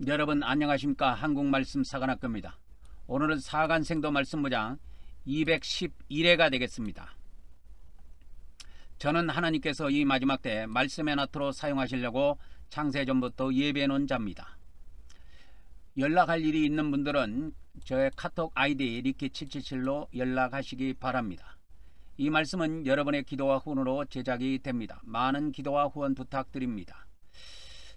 여러분 안녕하십니까. 한국말씀 사관학교입니다. 오늘은 사간생도 말씀무장 211회가 되겠습니다. 저는 하나님께서 이 마지막 때 말씀의 나트로 사용하시려고 창세전부터 예배해 놓은 자입니다. 연락할 일이 있는 분들은 저의 카톡 아이디 리키777로 연락하시기 바랍니다. 이 말씀은 여러분의 기도와 후원으로 제작이 됩니다. 많은 기도와 후원 부탁드립니다.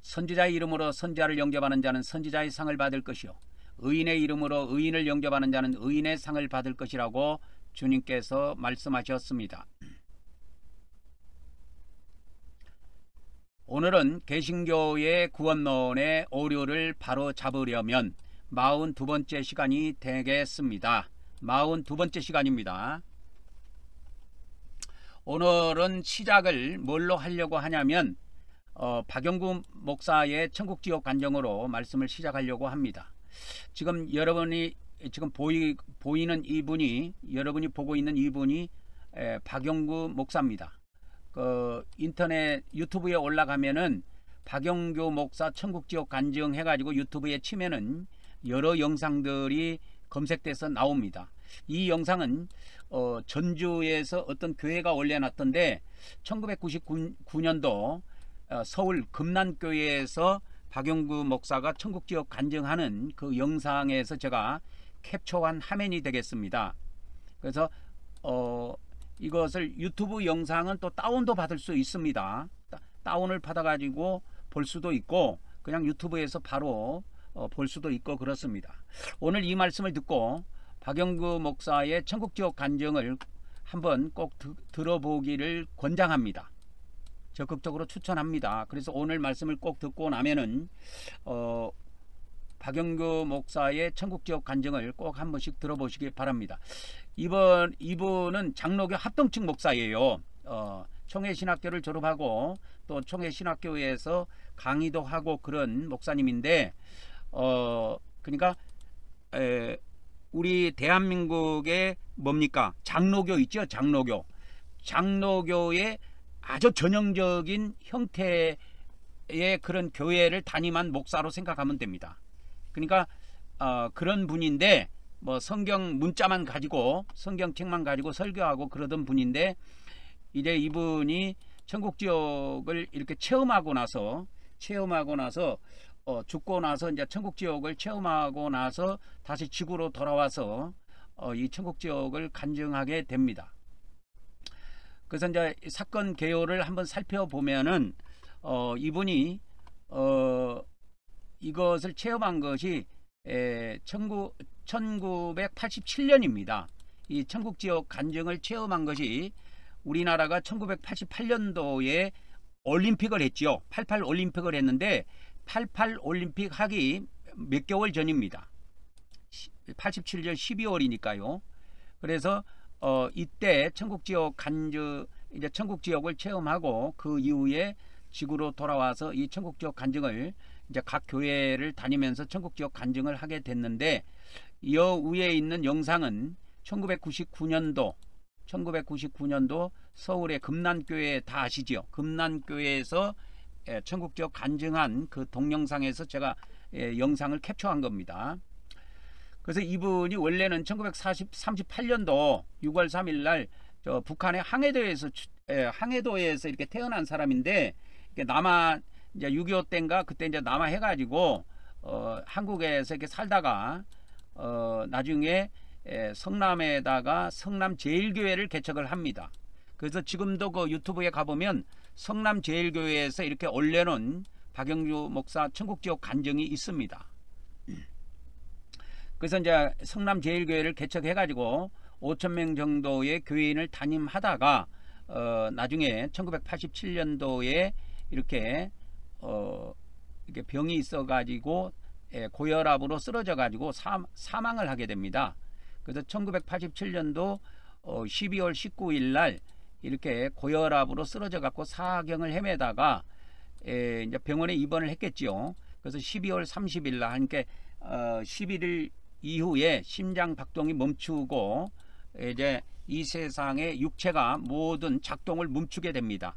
선지자의 이름으로 선지자를 영접하는 자는 선지자의 상을 받을 것이요 의인의 이름으로 의인을 영접하는 자는 의인의 상을 받을 것이라고 주님께서 말씀하셨습니다. 오늘은 개신교의 구원론의 오류를 바로 잡으려면 42번째 시간이 되겠습니다. 42번째 시간입니다. 오늘은 시작을 뭘로 하려고 하냐면 박영구 목사의 천국지옥 간증으로 말씀을 시작하려고 합니다. 지금 여러분이 지금 보이는 이분이, 여러분이 보고 있는 이분이 박영구 목사입니다. 인터넷 유튜브에 올라가면은 박영구 목사 천국지옥 간증 해가지고 유튜브에 치면은 여러 영상들이 검색돼서 나옵니다. 이 영상은 전주에서 어떤 교회가 올려놨던데 1999년도 서울 금난교회에서 박영구 목사가 천국지옥 간증하는 그 영상에서 제가 캡처한 화면이 되겠습니다. 그래서 이것을 유튜브 영상은 또 다운도 받을 수 있습니다. 다운을 받아 가지고 볼 수도 있고 그냥 유튜브에서 바로 볼 수도 있고 그렇습니다. 오늘 이 말씀을 듣고 박영구 목사의 천국지옥 간증을 한번 꼭 들어보기를 권장합니다. 적극적으로 추천합니다. 그래서 오늘 말씀을 꼭 듣고 나면은 박영구 목사의 천국지옥 간증을 꼭 한 번씩 들어보시기 바랍니다. 이분은 장로교 합동측 목사예요. 총회신학교를 졸업하고 또 총회신학교에서 강의도 하고 그런 목사님인데 그러니까 우리 대한민국의 뭡니까? 장로교 있죠? 장로교의 아주 전형적인 형태의 그런 교회를 담임한 목사로 생각하면 됩니다. 그러니까 그런 분인데 뭐 성경 문자만 가지고 성경책만 가지고 설교하고 그러던 분인데 이제 이분이 천국지옥을 이렇게 체험하고 나서 죽고 나서 이제 천국지옥을 체험하고 나서 다시 지구로 돌아와서 이 천국지옥을 간증하게 됩니다. 그래서 이제 사건 개요를 한번 살펴보면은 이분이 이것을 체험한 것이 1987년입니다. 이 천국지옥 간증을 체험한 것이 우리나라가 1988년도에 올림픽을 했지요. 88 올림픽을 했는데 88 올림픽 하기 몇 개월 전입니다. 87년 12월이니까요. 그래서 이때 천국지옥 이제 천국지옥을 체험하고 그 이후에 지구로 돌아와서 이 천국지옥 간증을 이제 각 교회를 다니면서 천국지옥 간증을 하게 됐는데 이 위에 있는 영상은 1999년도 서울의 금난교회 다 아시죠? 금난교회에서 천국지옥 간증한 그 동영상에서 제가 영상을 캡처한 겁니다. 그래서 이분이 원래는 1938년도 6월 3일 날 북한의 항해도에서 이렇게 태어난 사람인데 남한 이제 6.25 때인가 그때 이제 남하 해가지고 한국에서 이렇게 살다가 나중에 성남에다가 성남제일교회를 개척을 합니다. 그래서 지금도 그 유튜브에 가보면 성남제일교회에서 이렇게 올려놓은 박영구 목사 천국지옥 간증이 있습니다. 그래서 이제 성남제일교회를 개척해가지고 5,000명 정도의 교회인을 담임하다가 나중에 1987년도에 이렇게 병이 있어가지고 고혈압으로 쓰러져가지고 사망을 하게 됩니다. 그래서 1987년도 12월 19일 날 이렇게 고혈압으로 쓰러져갖고 사경을 헤매다가 이제 병원에 입원을 했겠지요. 그래서 12월 30일 날 하니까 11일 이후에 심장 박동이 멈추고 이제 이 세상의 육체가 모든 작동을 멈추게 됩니다.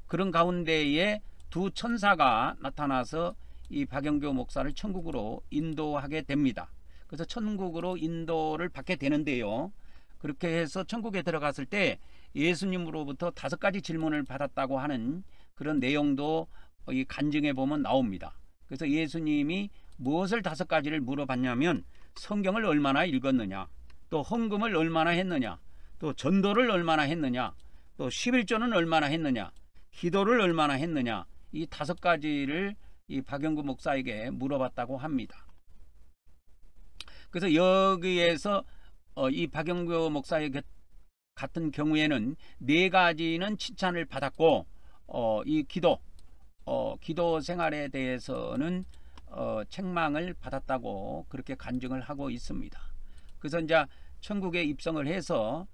그런 가운데에 두 천사가 나타나서 이 박영교 목사를 천국으로 인도하게 됩니다. 그래서 천국으로 인도를 받게 되는데요. 그렇게 해서 천국에 들어갔을 때 예수님으로부터 5가지 질문을 받았다고 하는 그런 내용도 이 간증에 보면 나옵니다. 그래서 예수님이 무엇을 5가지를 물어봤냐면 성경을 얼마나 읽었느냐, 또 헌금을 얼마나 했느냐, 또 전도를 얼마나 했느냐, 또 11조는 얼마나 했느냐, 기도를 얼마나 했느냐, 이 5가지를 이 박영구 목사에게 물어봤다고 합니다. 그래서 여기에서 이 박영구 목사의 같은 경우에는 4가지는 칭찬을 받았고 이 기도 생활에 대해서는 책망을 받았다고 그렇게 간증을 하고 있습니다. 그래서 이제 천국에 입성을 해서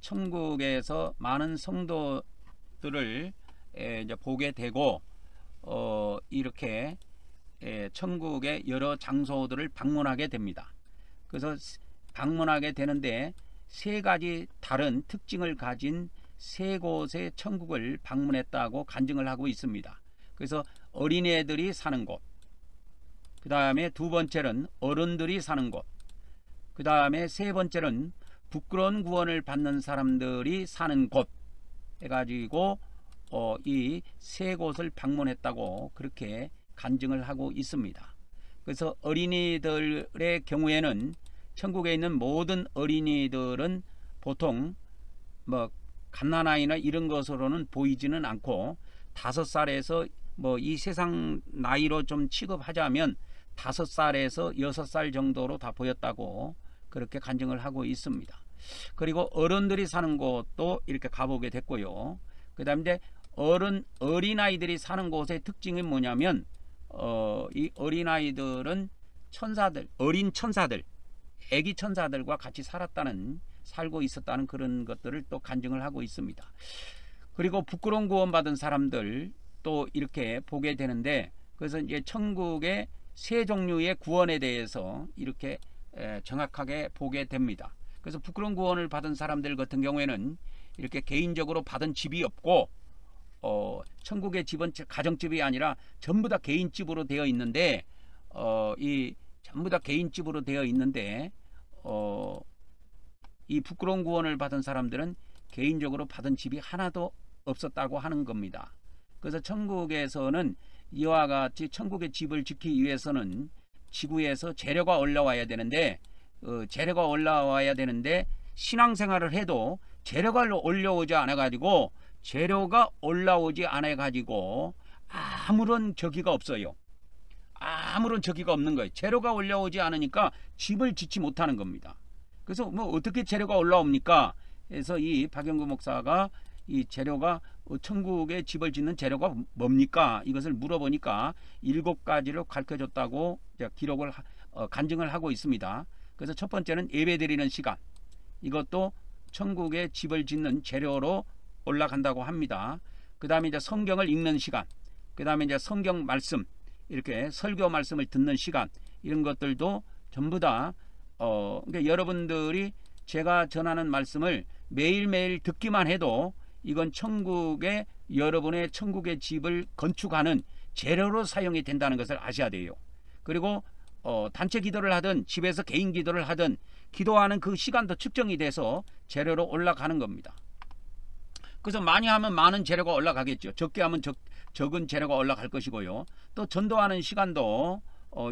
천국에서 많은 성도들을 이제 보게 되고 이렇게 천국의 여러 장소들을 방문하게 됩니다. 그래서 방문하게 되는데 3가지 다른 특징을 가진 3곳의 천국을 방문했다고 간증을 하고 있습니다. 그래서 어린애들이 사는 곳, 그 다음에 2번째는 어른들이 사는 곳, 그 다음에 3번째는 부끄러운 구원을 받는 사람들이 사는 곳 해가지고 이 3곳을 방문했다고 그렇게 간증을 하고 있습니다. 그래서 어린이들의 경우에는 천국에 있는 모든 어린이들은 보통 뭐 갓난아이나 이런 것으로는 보이지는 않고 5살에서 뭐 이 세상 나이로 좀 취급하자면 5살에서 6살 정도로 다 보였다고 그렇게 간증을 하고 있습니다. 그리고 어른들이 사는 곳도 이렇게 가보게 됐고요. 그 다음에 어린아이들이 사는 곳의 특징이 뭐냐면 이 어린아이들은 천사들, 어린 천사들, 애기 천사들과 같이 살고 있었다는 그런 것들을 또 간증을 하고 있습니다. 그리고 부끄러운 구원받은 사람들 또 이렇게 보게 되는데, 그래서 이제 천국의 3 종류의 구원에 대해서 이렇게 정확하게 보게 됩니다. 그래서 부끄러운 구원을 받은 사람들 같은 경우에는 이렇게 개인적으로 받은 집이 없고 천국의 집은 가정집이 아니라 전부 다 개인집으로 되어 있는데 전부 다 개인집으로 되어 있는데 이 부끄러운 구원을 받은 사람들은 개인적으로 받은 집이 하나도 없었다고 하는 겁니다. 그래서 천국에서는 이와 같이 천국의 집을 짓기 위해서는 지구에서 재료가 올라와야 되는데 신앙생활을 해도 재료가 올라오지 않아 가지고 아무런 저기가 없어요. 아무런 저기가 없는 거예요. 재료가 올라오지 않으니까 집을 짓지 못하는 겁니다. 그래서 뭐 어떻게 재료가 올라옵니까? 그래서 이 박영구 목사가 이 재료가 천국에 집을 짓는 재료가 뭡니까? 이것을 물어보니까 7가지로 가르쳐줬다고 기록을 간증을 하고 있습니다. 그래서 첫 번째는 예배드리는 시간, 이것도 천국에 집을 짓는 재료로 올라간다고 합니다. 그 다음에 이제 성경을 읽는 시간, 그 다음에 이제 성경 말씀, 이렇게 설교 말씀을 듣는 시간, 이런 것들도 전부 다 그러니까 여러분들이 제가 전하는 말씀을 매일매일 듣기만 해도 이건 여러분의 천국의 집을 건축하는 재료로 사용이 된다는 것을 아셔야 돼요. 그리고 단체 기도를 하든 집에서 개인 기도를 하든 기도하는 그 시간도 측정이 돼서 재료로 올라가는 겁니다. 그래서 많이 하면 많은 재료가 올라가겠죠. 적게 하면 적은 재료가 올라갈 것이고요. 또 전도하는 시간도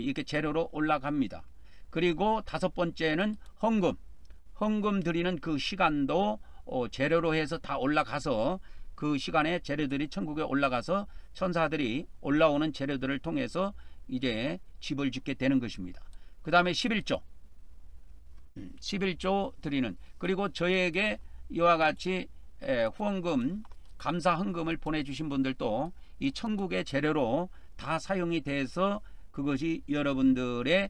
이렇게 재료로 올라갑니다. 그리고 5번째는 헌금 드리는 그 시간도 재료로 해서 다 올라가서 그 시간에 재료들이 천국에 올라가서 천사들이 올라오는 재료들을 통해서 이제 집을 짓게 되는 것입니다. 그 다음에 11조 드리는, 그리고 저에게 이와 같이 후원금, 감사 헌금을 보내주신 분들도 이 천국의 재료로 다 사용이 돼서 그것이 여러분들의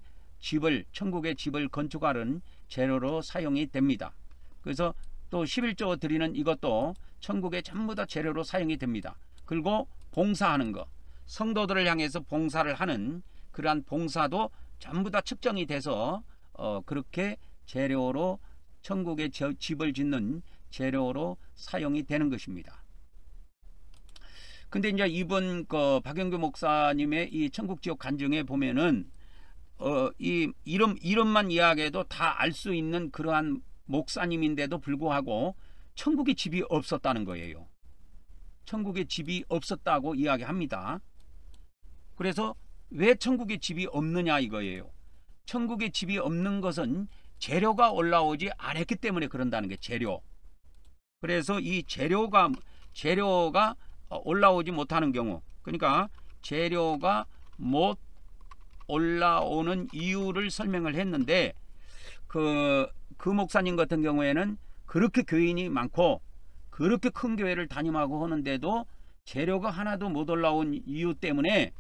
천국의 집을 건축하는 재료로 사용이 됩니다. 그래서 또 11조 드리는 이것도 천국에 전부 다 재료로 사용이 됩니다. 그리고 봉사하는 것, 성도들을 향해서 봉사를 하는 그러한 봉사도 전부 다 측정이 돼서 그렇게 재료로 천국의 집을 짓는 재료로 사용이 되는 것입니다. 근데 이제 이번 그 박영규 목사님의 이 천국지옥 간증에 보면은 이 이름만 이야기해도 다 알 수 있는 그러한 목사님인데도 불구하고 천국에 집이 없었다는 거예요. 천국에 집이 없었다고 이야기합니다. 그래서 왜 천국에 집이 없느냐 이거예요. 천국에 집이 없는 것은 재료가 올라오지 않았기 때문에 그런다는 게 재료. 그래서 이 재료가 올라오지 못하는 경우, 그러니까 재료가 못 올라오는 이유를 설명을 했는데 그 목사님 같은 경우에는 그렇게 교인이 많고 그렇게 큰 교회를 담임하고 하는데도 재료가 하나도 못 올라온 이유 때문에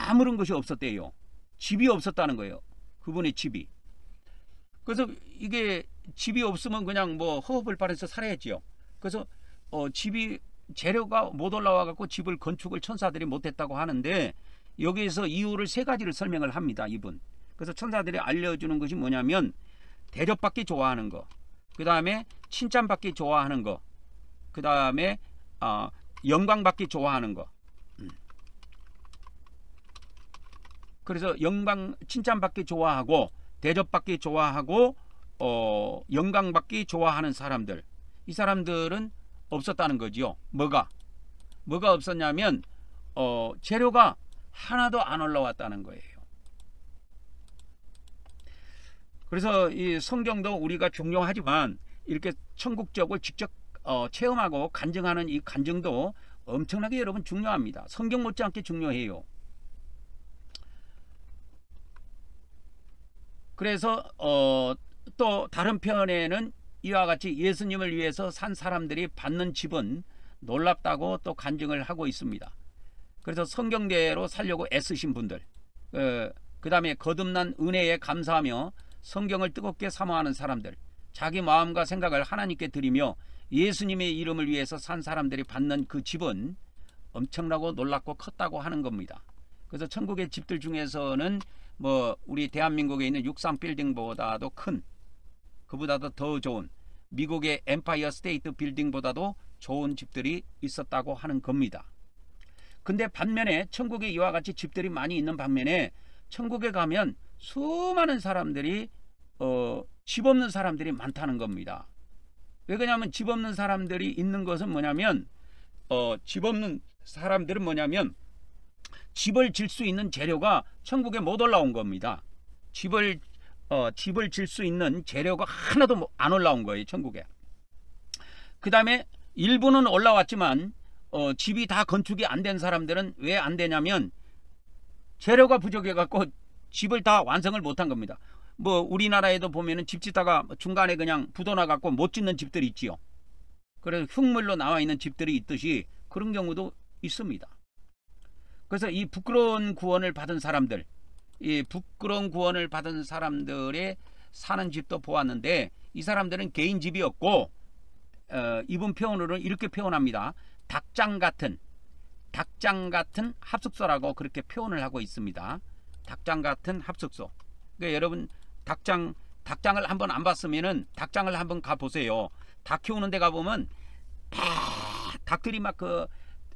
아무런 것이 없었대요. 집이 없었다는 거예요. 그분의 집이. 그래서 이게 집이 없으면 그냥 뭐 허업을 발해서 살아야지요. 그래서 재료가 못 올라와 갖고 집을 건축을 천사들이 못했다고 하는데 여기에서 이유를 세 가지를 설명을 합니다. 이분. 그래서 천사들이 알려주는 것이 뭐냐면 대접받기 좋아하는 거, 그 다음에 칭찬받기 좋아하는 거, 그 다음에 영광받기 좋아하는 거. 그래서 칭찬받기 좋아하고 대접받기 좋아하고 영광받기 좋아하는 사람들, 이 사람들은 없었다는 거지요. 뭐가 없었냐면 재료가 하나도 안 올라왔다는 거예요. 그래서 이 성경도 우리가 중요하지만 이렇게 천국적을 직접 체험하고 간증하는 이 간증도 엄청나게 여러분 중요합니다. 성경 못지않게 중요해요. 그래서 또 다른 편에는 이와 같이 예수님을 위해서 산 사람들이 받는 집은 놀랍다고 또 간증을 하고 있습니다. 그래서 성경대로 살려고 애쓰신 분들, 그 다음에 거듭난 은혜에 감사하며 성경을 뜨겁게 사모하는 사람들, 자기 마음과 생각을 하나님께 드리며 예수님의 이름을 위해서 산 사람들이 받는 그 집은 엄청나고 놀랍고 컸다고 하는 겁니다. 그래서 천국의 집들 중에서는 뭐 우리 대한민국에 있는 63 빌딩보다도 큰, 그보다도 더 좋은 미국의 엠파이어 스테이트 빌딩보다도 좋은 집들이 있었다고 하는 겁니다. 근데 반면에 천국에 이와 같이 집들이 많이 있는 반면에 천국에 가면 수많은 사람들이 집 없는 사람들이 많다는 겁니다. 왜 그러냐면 집 없는 사람들이 있는 것은 뭐냐면 집 없는 사람들은 뭐냐면 집을 질 수 있는 재료가 천국에 못 올라온 겁니다. 집을 질 수 있는 재료가 하나도 안 올라온 거예요, 천국에. 그 다음에 일부는 올라왔지만 집이 다 건축이 안 된 사람들은 왜 안 되냐면 재료가 부족해 갖고 집을 다 완성을 못한 겁니다. 뭐 우리나라에도 보면은 집 짓다가 중간에 그냥 부도나 갖고 못 짓는 집들이 있지요. 그래서 흙물로 나와 있는 집들이 있듯이 그런 경우도 있습니다. 그래서 이 부끄러운 구원을 받은 사람들, 이 부끄러운 구원을 받은 사람들의 사는 집도 보았는데 이 사람들은 개인 집이 없고 이분 표현으로는 이렇게 표현합니다. 닭장 같은 합숙소라고 그렇게 표현을 하고 있습니다. 닭장 같은 합숙소. 그러니까 여러분 닭장을 한번 안 봤으면은 닭장을 한번 가 보세요. 닭 키우는 데 가 보면 닭들이 막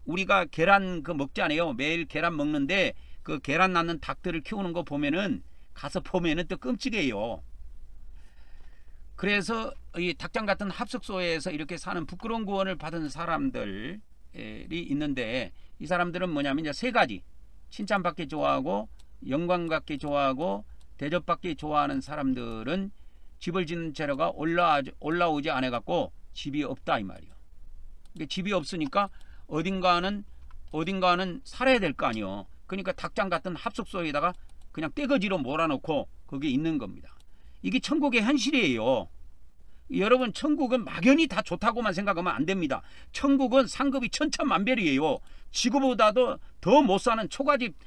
우리가 계란 먹지 않아요. 매일 계란 먹는데 그 계란 낳는 닭들을 키우는 거 보면은 가서 보면은 또 끔찍해요. 그래서 이 닭장 같은 합숙소에서 이렇게 사는 부끄러운 구원을 받은 사람들이 있는데 이 사람들은 뭐냐면 이제 세 가지: 칭찬받기 좋아하고 영광받기 좋아하고 대접받기 좋아하는 사람들은 집을 짓는 재료가 올라오지 않아 갖고 집이 없다 이 말이요. 그러니까 집이 없으니까 어딘가는 살아야 될 거 아니요. 그러니까 닭장 같은 합숙소에다가 그냥 떼거지로 몰아놓고 거기에 있는 겁니다. 이게 천국의 현실이에요. 여러분, 천국은 막연히 다 좋다고만 생각하면 안 됩니다. 천국은 상급이 천차만별이에요. 지구보다도 더 못 사는 초가집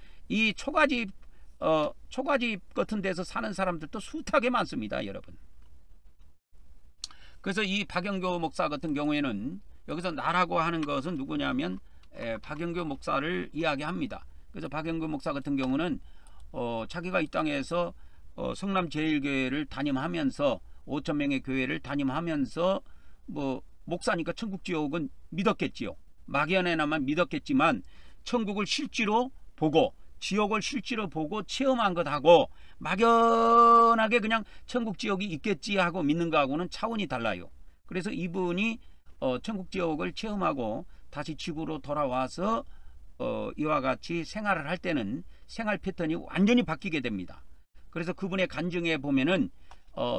같은 데서 사는 사람들도 숱하게 많습니다, 여러분. 그래서 이 박영규 목사 같은 경우에는 여기서 나라고 하는 것은 누구냐면 박영규 목사를 이야기합니다. 그래서 박영규 목사 같은 경우는 자기가 이 땅에서 성남제일교회를 담임하면서 5,000명의 교회를 담임하면서 뭐 목사니까 천국지옥은 믿었겠지요. 막연해나만 믿었겠지만 천국을 실제로 보고 지옥을 실제로 보고 체험한 것하고 막연하게 그냥 천국 지옥이 있겠지 하고 믿는 거하고는 차원이 달라요. 그래서 이분이 천국 지옥을 체험하고 다시 지구로 돌아와서 이와 같이 생활을 할 때는 생활 패턴이 완전히 바뀌게 됩니다. 그래서 그분의 간증에 보면은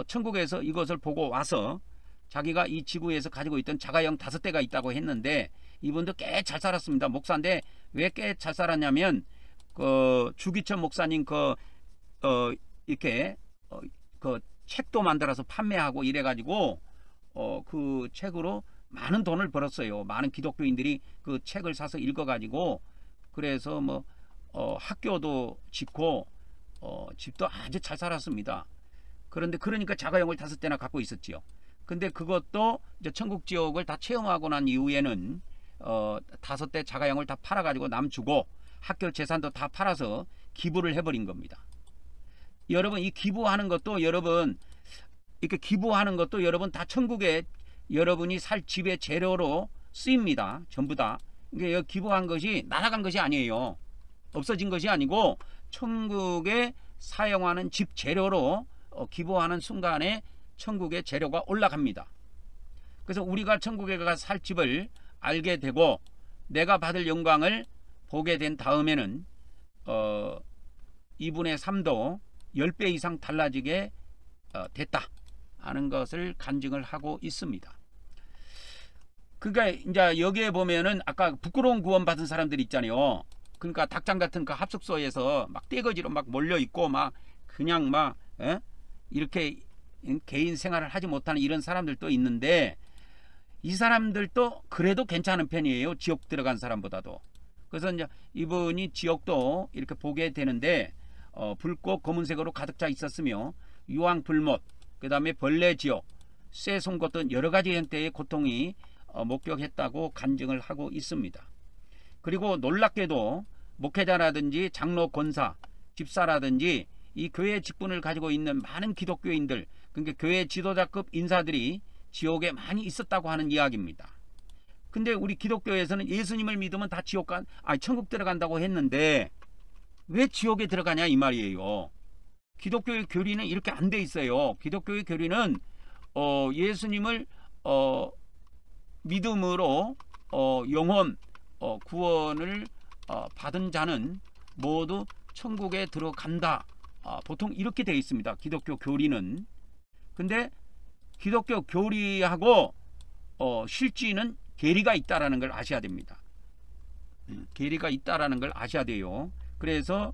천국에서 이것을 보고 와서 자기가 이 지구에서 가지고 있던 자가용 5대가 있다고 했는데 이분도 꽤 잘 살았습니다. 목사인데 왜 꽤 잘 살았냐면 주기천 목사님 이렇게 책도 만들어서 판매하고 이래가지고 그 책으로 많은 돈을 벌었어요. 많은 기독교인들이 그 책을 사서 읽어가지고 그래서 뭐 학교도 짓고 집도 아주 잘 살았습니다. 그런데 그러니까 자가용을 5대나 갖고 있었지요. 근데 그것도 이제 천국 지옥을 다 체험하고 난 이후에는 5대 자가용을 다 팔아가지고 남 주고 학교 재산도 다 팔아서 기부를 해버린 겁니다. 여러분 이 기부하는 것도 여러분 다 천국에 여러분이 살 집의 재료로 쓰입니다. 전부 다. 이게 기부한 것이 날아간 것이 아니에요. 없어진 것이 아니고 천국에 사용하는 집 재료로 기부하는 순간에 천국의 재료가 올라갑니다. 그래서 우리가 천국에 가 살 집을 알게 되고 내가 받을 영광을 보게 된 다음에는 이분의 삶도 10배 이상 달라지게 됐다 하는 것을 간증을 하고 있습니다. 그러니까 이제 여기에 보면은 아까 부끄러운 구원 받은 사람들이 있잖아요. 그러니까 닭장 같은 그 합숙소에서 막 떼거지로 막 몰려 있고 막 그냥 막 이렇게 개인 생활을 하지 못하는 이런 사람들도 있는데 이 사람들도 그래도 괜찮은 편이에요. 지옥 들어간 사람보다도. 그래서 이제 이분이 지옥도 이렇게 보게 되는데 붉고 검은색으로 가득 차 있었으며 유황불못, 그 다음에 벌레 지옥, 쇠 송곳 등 여러 가지 형태의 고통이 목격했다고 간증을 하고 있습니다. 그리고 놀랍게도 목회자라든지 장로 권사, 집사라든지 이 교회 직분을 가지고 있는 많은 기독교인들, 그러니까 교회 지도자급 인사들이 지옥에 많이 있었다고 하는 이야기입니다. 근데 우리 기독교에서는 예수님을 믿으면 다 천국 들어간다고 했는데 왜 지옥에 들어가냐 이 말이에요. 기독교의 교리는 이렇게 안 돼 있어요. 기독교의 교리는 예수님을 믿음으로 영혼 구원을 받은 자는 모두 천국에 들어간다. 보통 이렇게 되어 있습니다. 기독교 교리는. 근데 기독교 교리하고 실지는 괴리가 있다라는 걸 아셔야 됩니다. 괴리가 있다라는 걸 아셔야 돼요. 그래서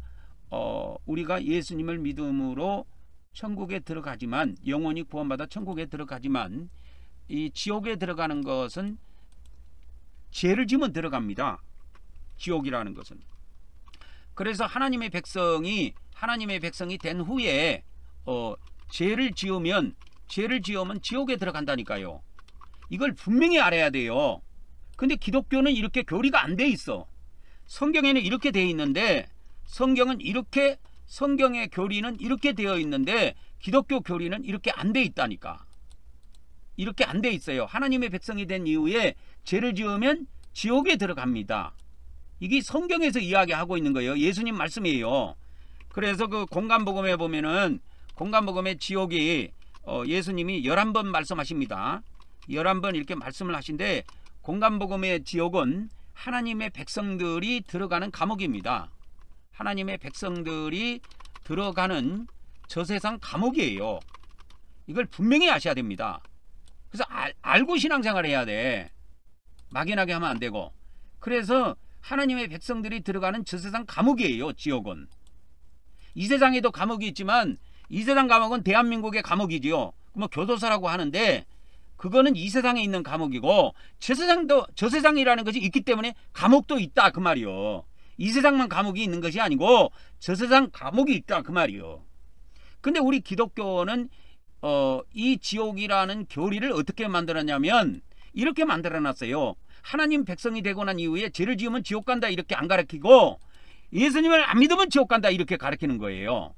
우리가 예수님을 믿음으로 천국에 들어가지만 영혼이 구원받아 천국에 들어가지만 이 지옥에 들어가는 것은 죄를 지면 들어갑니다. 지옥이라는 것은. 그래서 하나님의 백성이 된 후에 죄를 지으면 지옥에 들어간다니까요. 이걸 분명히 알아야 돼요. 근데 기독교는 이렇게 교리가 안 돼 있어. 성경에는 이렇게 돼 있는데 성경의 교리는 이렇게 되어 있는데 기독교 교리는 이렇게 안 돼 있다니까. 이렇게 안 돼 있어요. 하나님의 백성이 된 이후에 죄를 지으면 지옥에 들어갑니다. 이게 성경에서 이야기하고 있는 거예요. 예수님 말씀이에요. 그래서 그 공간복음에 보면은 공간복음의 지옥이 예수님이 11번 말씀하십니다. 11번 이렇게 말씀을 하신데 공간복음의 지옥은 하나님의 백성들이 들어가는 감옥입니다. 하나님의 백성들이 들어가는 저세상 감옥이에요. 이걸 분명히 아셔야 됩니다. 그래서 알고 신앙생활을 해야 돼. 막연하게 하면 안 되고. 그래서 하나님의 백성들이 들어가는 저세상 감옥이에요. 지옥은. 이 세상에도 감옥이 있지만 이 세상 감옥은 대한민국의 감옥이지요. 뭐 교도소라고 하는데 그거는 이 세상에 있는 감옥이고 저세상이라는 것이 있기 때문에 감옥도 있다 그 말이요. 이 세상만 감옥이 있는 것이 아니고 저세상 감옥이 있다 그 말이요. 근데 우리 기독교는 이 지옥이라는 교리를 어떻게 만들었냐면 이렇게 만들어놨어요. 하나님 백성이 되고 난 이후에 죄를 지으면 지옥 간다 이렇게 안 가르치고 예수님을 안 믿으면 지옥 간다 이렇게 가르치는 거예요.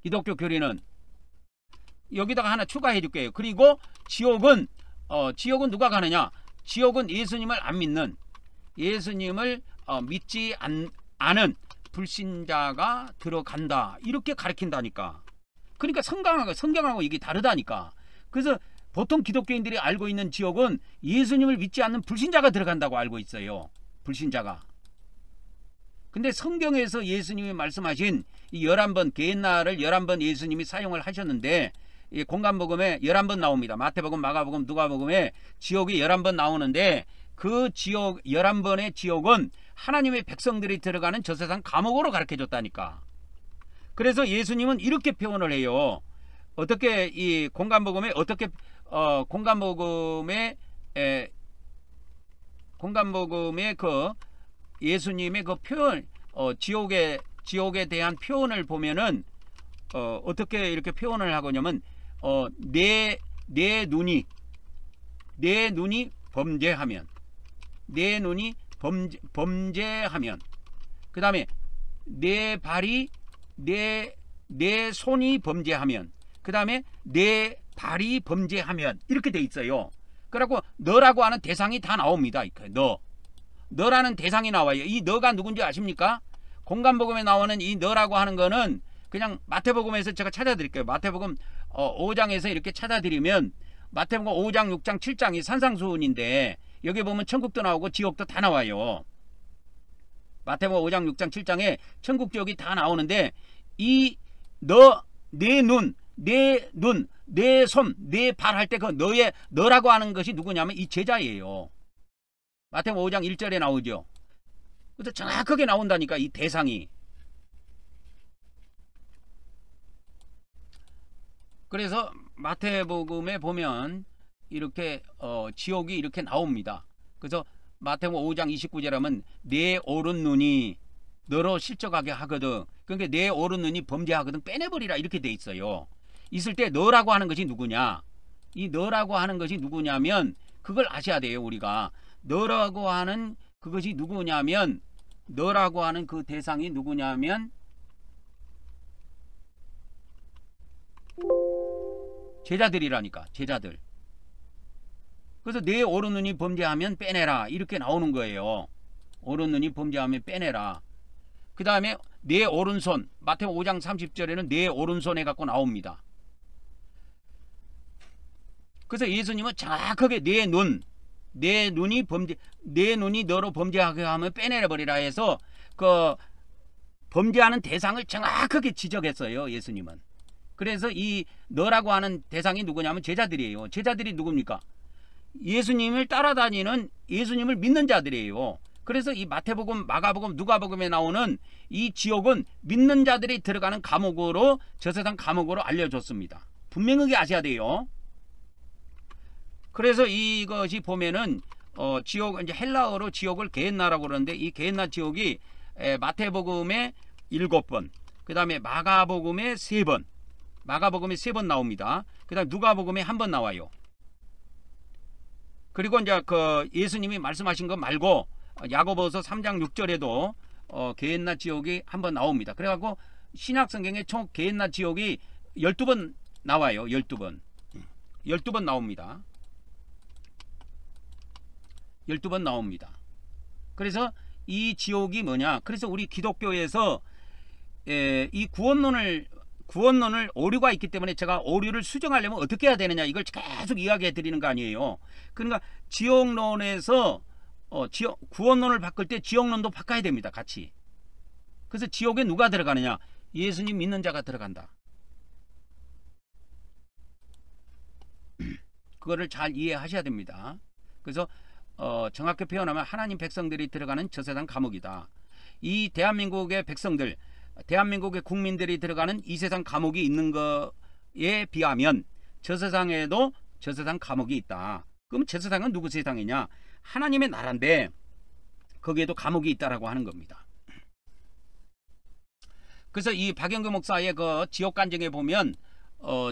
기독교 교리는 여기다가 하나 추가해 줄게요. 그리고 지옥은 지옥은 누가 가느냐? 지옥은 예수님을 안 믿는, 예수님을 믿지 않은 불신자가 들어간다, 이렇게 가르친다니까. 그러니까 성경하고 이게 다르다니까. 그래서 보통 기독교인들이 알고 있는 지옥은 예수님을 믿지 않는 불신자가 들어간다고 알고 있어요. 불신자가. 근데 성경에서 예수님이 말씀하신 이 11번 게hen나를 11번 예수님이 사용을 하셨는데, 이 공간복음에 11번 나옵니다. 마태복음, 마가복음, 누가복음에 지옥이 11번 나오는데, 그 지옥 11번의 지옥은 하나님의 백성들이 들어가는 저 세상 감옥으로 가르쳐줬다니까. 그래서 예수님은 이렇게 표현을 해요. 어떻게 이 공간복음에 어떻게 공간복음의 그 예수님의 그 표현, 지옥에 대한 표현을 보면은 어떻게 이렇게 표현을 하거냐면 내 눈이 범죄하면, 내 눈이 범죄하면, 그 다음에 내 발이 내 손이 범죄하면, 그 다음에 내 발이 범죄하면, 이렇게 돼 있어요. 그래갖고 너라고 하는 대상이 다 나옵니다. 너라는 대상이 나와요. 이 너가 누군지 아십니까? 공간복음에 나오는 이 너라고 하는 거는 그냥 마태복음에서 제가 찾아드릴게요. 마태복음 5장에서 이렇게 찾아드리면, 마태복음 5장, 6장, 7장이 산상수훈인데 여기 보면 천국도 나오고 지옥도 다 나와요. 마태복음 5장, 6장, 7장에 천국, 지옥이 다 나오는데, 이 내 눈, 내 손, 내 발 할 때 그 너라고 하는 것이 누구냐면 이 제자예요. 마태복음 5장 1절에 나오죠. 그래서 정확하게 나온다니까, 이 대상이. 그래서 마태복음에 보면 이렇게 지옥이 이렇게 나옵니다. 그래서 마태복음 5장 29절 하면 내 오른 눈이 너로 실족하게 하거든. 그러니까 내 오른 눈이 범죄하거든 빼내버리라, 이렇게 돼 있어요. 있을 때 너라고 하는 것이 누구냐? 이 너라고 하는 것이 누구냐면, 그걸 아셔야 돼요. 우리가 너라고 하는 그것이 누구냐면, 너라고 하는 그 대상이 누구냐면 제자들이라니까, 제자들. 그래서 내 오른 눈이 범죄하면 빼내라, 이렇게 나오는 거예요. 오른 눈이 범죄하면 빼내라. 그 다음에 내 오른손, 마태복음 5장 30절에는 내 오른손에 갖고 나옵니다. 그래서 예수님은 정확하게 내 눈이 너로 범죄하게 하면 빼내버리라 해서 그 범죄하는 대상을 정확하게 지적했어요, 예수님은. 그래서 이 너라고 하는 대상이 누구냐면 제자들이에요. 제자들이 누굽니까? 예수님을 따라다니는, 예수님을 믿는 자들이에요. 그래서 이 마태복음, 마가복음, 누가복음에 나오는 이 지옥은 믿는 자들이 들어가는 감옥으로, 저 세상 감옥으로 알려줬습니다. 분명하게 아셔야 돼요. 그래서 이것이 보면은 지옥, 이제 헬라어로 지옥을 게헨나라고 그러는데, 이 게헨나 지옥이 마태복음에 7번, 그 다음에 마가복음에 3번, 마가복음에 3번 나옵니다. 그 다음에 누가복음에 1번 나와요. 그리고 이제 그 예수님이 말씀하신 것 말고 야고보서 3장 6절에도 게헨나 지옥이 1번 나옵니다. 그래갖고 신약성경에 총 게헨나 지옥이 12번 나와요. 12번. 12번 나옵니다. 12번 나옵니다. 그래서 이 지옥이 뭐냐? 그래서 우리 기독교에서 이 구원론을 오류가 있기 때문에 제가 오류를 수정하려면 어떻게 해야 되느냐, 이걸 계속 이야기해 드리는 거 아니에요. 그러니까 지옥론에서 구원론을 바꿀 때 지옥론도 바꿔야 됩니다, 같이. 그래서 지옥에 누가 들어가느냐? 예수님 믿는 자가 들어간다. 그거를 잘 이해하셔야 됩니다. 그래서 정확히 표현하면 하나님 백성들이 들어가는 저 세상 감옥이다. 이 대한민국의 백성들, 대한민국의 국민들이 들어가는 이 세상 감옥이 있는 거에 비하면 저 세상에도 저 세상 감옥이 있다. 그럼 저 세상은 누구 세상이냐? 하나님의 나라인데 거기에도 감옥이 있다라고 하는 겁니다. 그래서 이 박영규 목사의 그 지옥 간증에 보면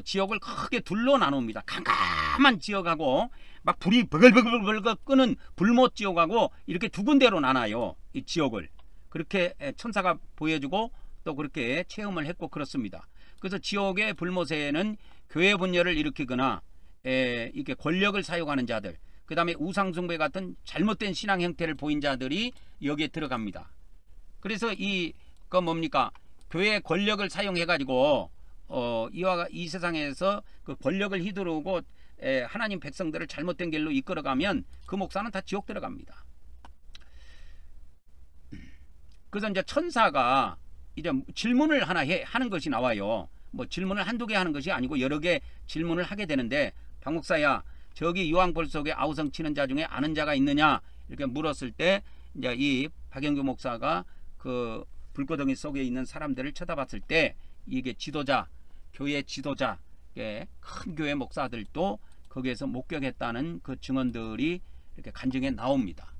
지옥을 크게 둘로 나눕니다. 캄캄한 지옥하고 막 불이 버글버글 끄는 불못 지옥하고 이렇게 두 군데로 나눠요. 이 지옥을 그렇게 천사가 보여주고 또 그렇게 체험을 했고 그렇습니다. 그래서 지옥의 불못에는 교회 분열을 일으키거나 이렇게 권력을 사용하는 자들, 그 다음에 우상숭배 같은 잘못된 신앙 형태를 보인 자들이 여기에 들어갑니다. 그래서 뭡니까? 교회의 권력을 사용해 가지고 이 세상에서 그 권력을 휘두르고 하나님 백성들을 잘못된 길로 이끌어가면 그 목사는 다 지옥 들어갑니다. 그래서 이제 천사가 이제 질문을 하나 하는 것이 나와요. 뭐 질문을 한두 개 하는 것이 아니고 여러 개 질문을 하게 되는데, 박 목사야, 저기 유황볼 속에 아우성 치는 자 중에 아는 자가 있느냐? 이렇게 물었을 때 이제 이 박영규 목사가 그 불구덩이 속에 있는 사람들을 쳐다봤을 때 이게 지도자, 교회 지도자, 큰 교회 목사들도 거기에서 목격했다는 그 증언들이 이렇게 간증에 나옵니다.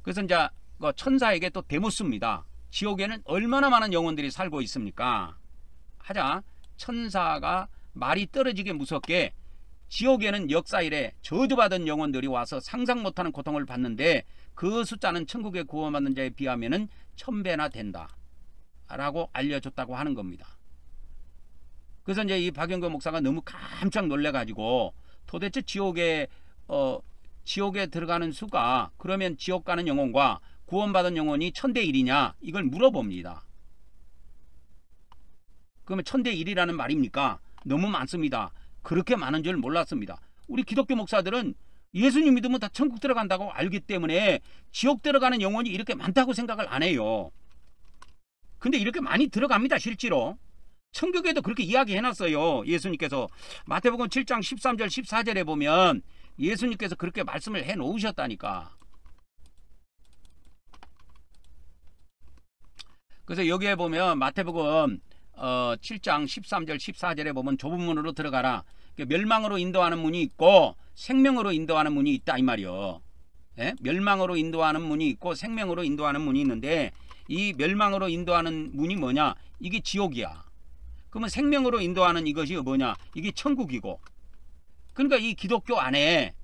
그래서 이제 천사에게 또 대묻습니다. 지옥에는 얼마나 많은 영혼들이 살고 있습니까? 하자 천사가 말이 떨어지게 무섭게, 지옥에는 역사 이래 저주받은 영혼들이 와서 상상 못하는 고통을 받는데 그 숫자는 천국에 구원받는 자에 비하면은 1000배나 된다 라고 알려줬다고 하는 겁니다. 그래서 이제 이 박영규 목사가 너무 깜짝 놀래 가지고 도대체 지옥에 들어가는 수가, 그러면 지옥 가는 영혼과 구원받은 영혼이 1000대1이냐 이걸 물어봅니다. 그러면 1000대1이라는 말입니까? 너무 많습니다. 그렇게 많은 줄 몰랐습니다. 우리 기독교 목사들은 예수님 믿으면 다 천국 들어간다고 알기 때문에 지옥 들어가는 영혼이 이렇게 많다고 생각을 안 해요. 근데 이렇게 많이 들어갑니다. 실제로 천국에도 그렇게 이야기해놨어요. 예수님께서 마태복음 7장 13절 14절에 보면 예수님께서 그렇게 말씀을 해놓으셨다니까. 그래서 여기에 보면 마태복음 7장 13절 14절에 보면 좁은 문으로 들어가라. 멸망으로 인도하는 문이 있고 생명으로 인도하는 문이 있다 이 말이요. 예? 멸망으로 인도하는 문이 있고 생명으로 인도하는 문이 있는데, 이 멸망으로 인도하는 문이 뭐냐? 이게 지옥이야. 그러면 생명으로 인도하는 이것이 뭐냐? 이게 천국이고. 그러니까 이 기독교 안에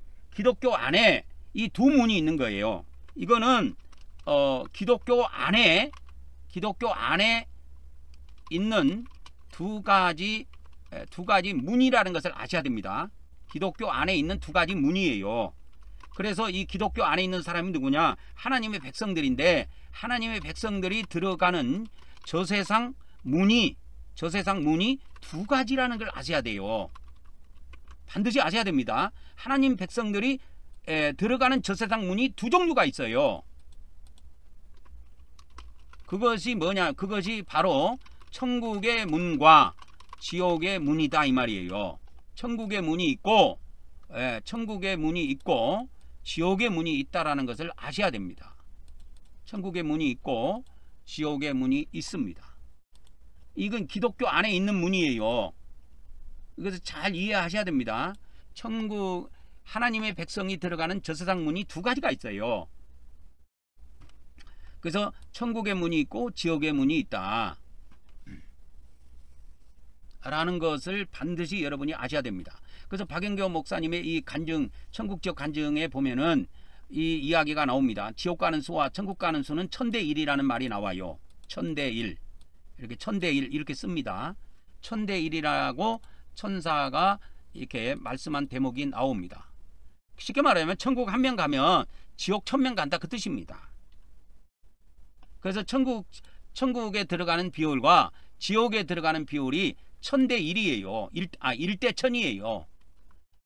이 두 문이 있는 거예요. 이거는 기독교 안에 있는 두 가지 문이라는 것을 아셔야 됩니다. 기독교 안에 있는 두 가지 문이에요. 그래서 이 기독교 안에 있는 사람이 누구냐? 하나님의 백성들인데, 하나님의 백성들이 들어가는 저세상 문이 두 가지라는 걸 아셔야 돼요. 반드시 아셔야 됩니다. 하나님 백성들이 들어가는 저세상 문이 두 종류가 있어요. 그것이 뭐냐? 그것이 바로 천국의 문과 지옥의 문이다 이 말이에요. 천국의 문이 있고 지옥의 문이 있다라는 것을 아셔야 됩니다. 천국의 문이 있고 지옥의 문이 있습니다. 이건 기독교 안에 있는 문이에요. 이것을 잘 이해하셔야 됩니다. 하나님의 백성이 들어가는 저세상 문이 두 가지가 있어요. 그래서 천국의 문이 있고 지옥의 문이 있다 라는 것을 반드시 여러분이 아셔야 됩니다. 그래서 박영규 목사님의 이 간증, 천국적 간증에 보면은 이 이야기가 나옵니다. 지옥 가는 수와 천국 가는 수는 1000대1이라는 말이 나와요. 1000대1 이렇게 1000대1 이렇게 씁니다. 1000대1이라고 천사가 이렇게 말씀한 대목이 나옵니다. 쉽게 말하면 천국 한 명 가면 지옥 1000명 간다 그 뜻입니다. 그래서 천국에 들어가는 비율과 지옥에 들어가는 비율이 1000대1이에요. 1대1000이에요.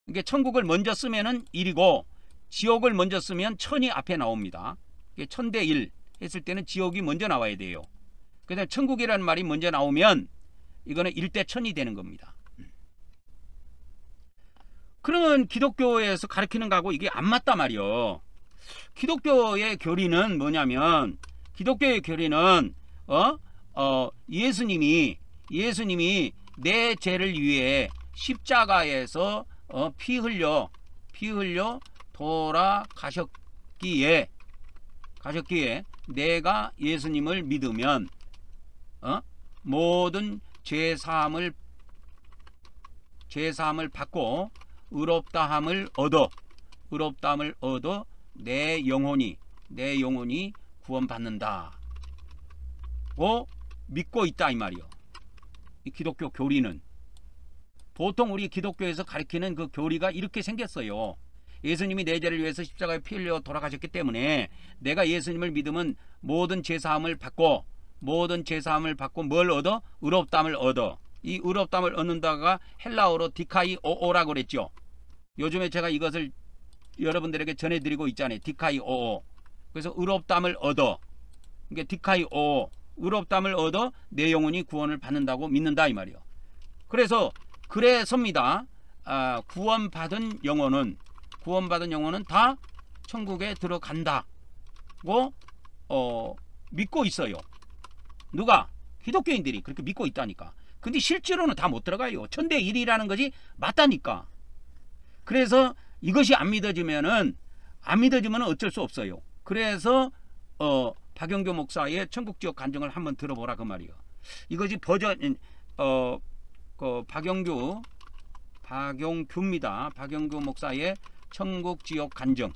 그러니까 천국을 먼저 쓰면은 1이고 지옥을 먼저 쓰면 1000이 앞에 나옵니다. 1000대1 했을 때는 지옥이 먼저 나와야 돼요. 그래서 천국이라는 말이 먼저 나오면 이거는 1대1000이 되는 겁니다. 그러면 기독교에서 가르치는 거하고 이게 안 맞단 말이요. 기독교의 교리는 뭐냐면, 기독교의 교리는 예수님이 내 죄를 위해 십자가에서 피 흘려 돌아가셨기에 내가 예수님을 믿으면 모든 죄사함을 받고 의롭다함을 얻어 내 영혼이 구원받는다고 믿고 있다 이 말이요. 이 기독교 교리는 보통 우리 기독교에서 가르치는 그 교리가 이렇게 생겼어요. 예수님이 내 죄를 위해서 십자가에 피 흘려 돌아가셨기 때문에 내가 예수님을 믿으면 모든 죄사함을 받고 뭘 얻어? 의롭다함을 얻어. 이 의롭다함을 얻는다가 헬라어로 디카이오오라고 그랬죠. 요즘에 제가 이것을 여러분들에게 전해드리고 있잖아요. 디카이오오. 그래서 의롭다함을 얻어. 그러니까 디카이오오. 의롭다함을 얻어 내 영혼이 구원을 받는다고 믿는다 이 말이요. 그래서입니다. 구원받은 영혼은 다 천국에 들어간다고 믿고 있어요. 누가? 기독교인들이 그렇게 믿고 있다니까. 근데 실제로는 다 못 들어가요. 천대 1이라는 것이 맞다니까. 그래서 이것이 안 믿어지면은 어쩔 수 없어요. 그래서 박영교 목사의 천국지옥 간증을 한번 들어보라 그 말이요. 이것이 버전 박영규입니다. 박영규 목사의 천국지옥 간증.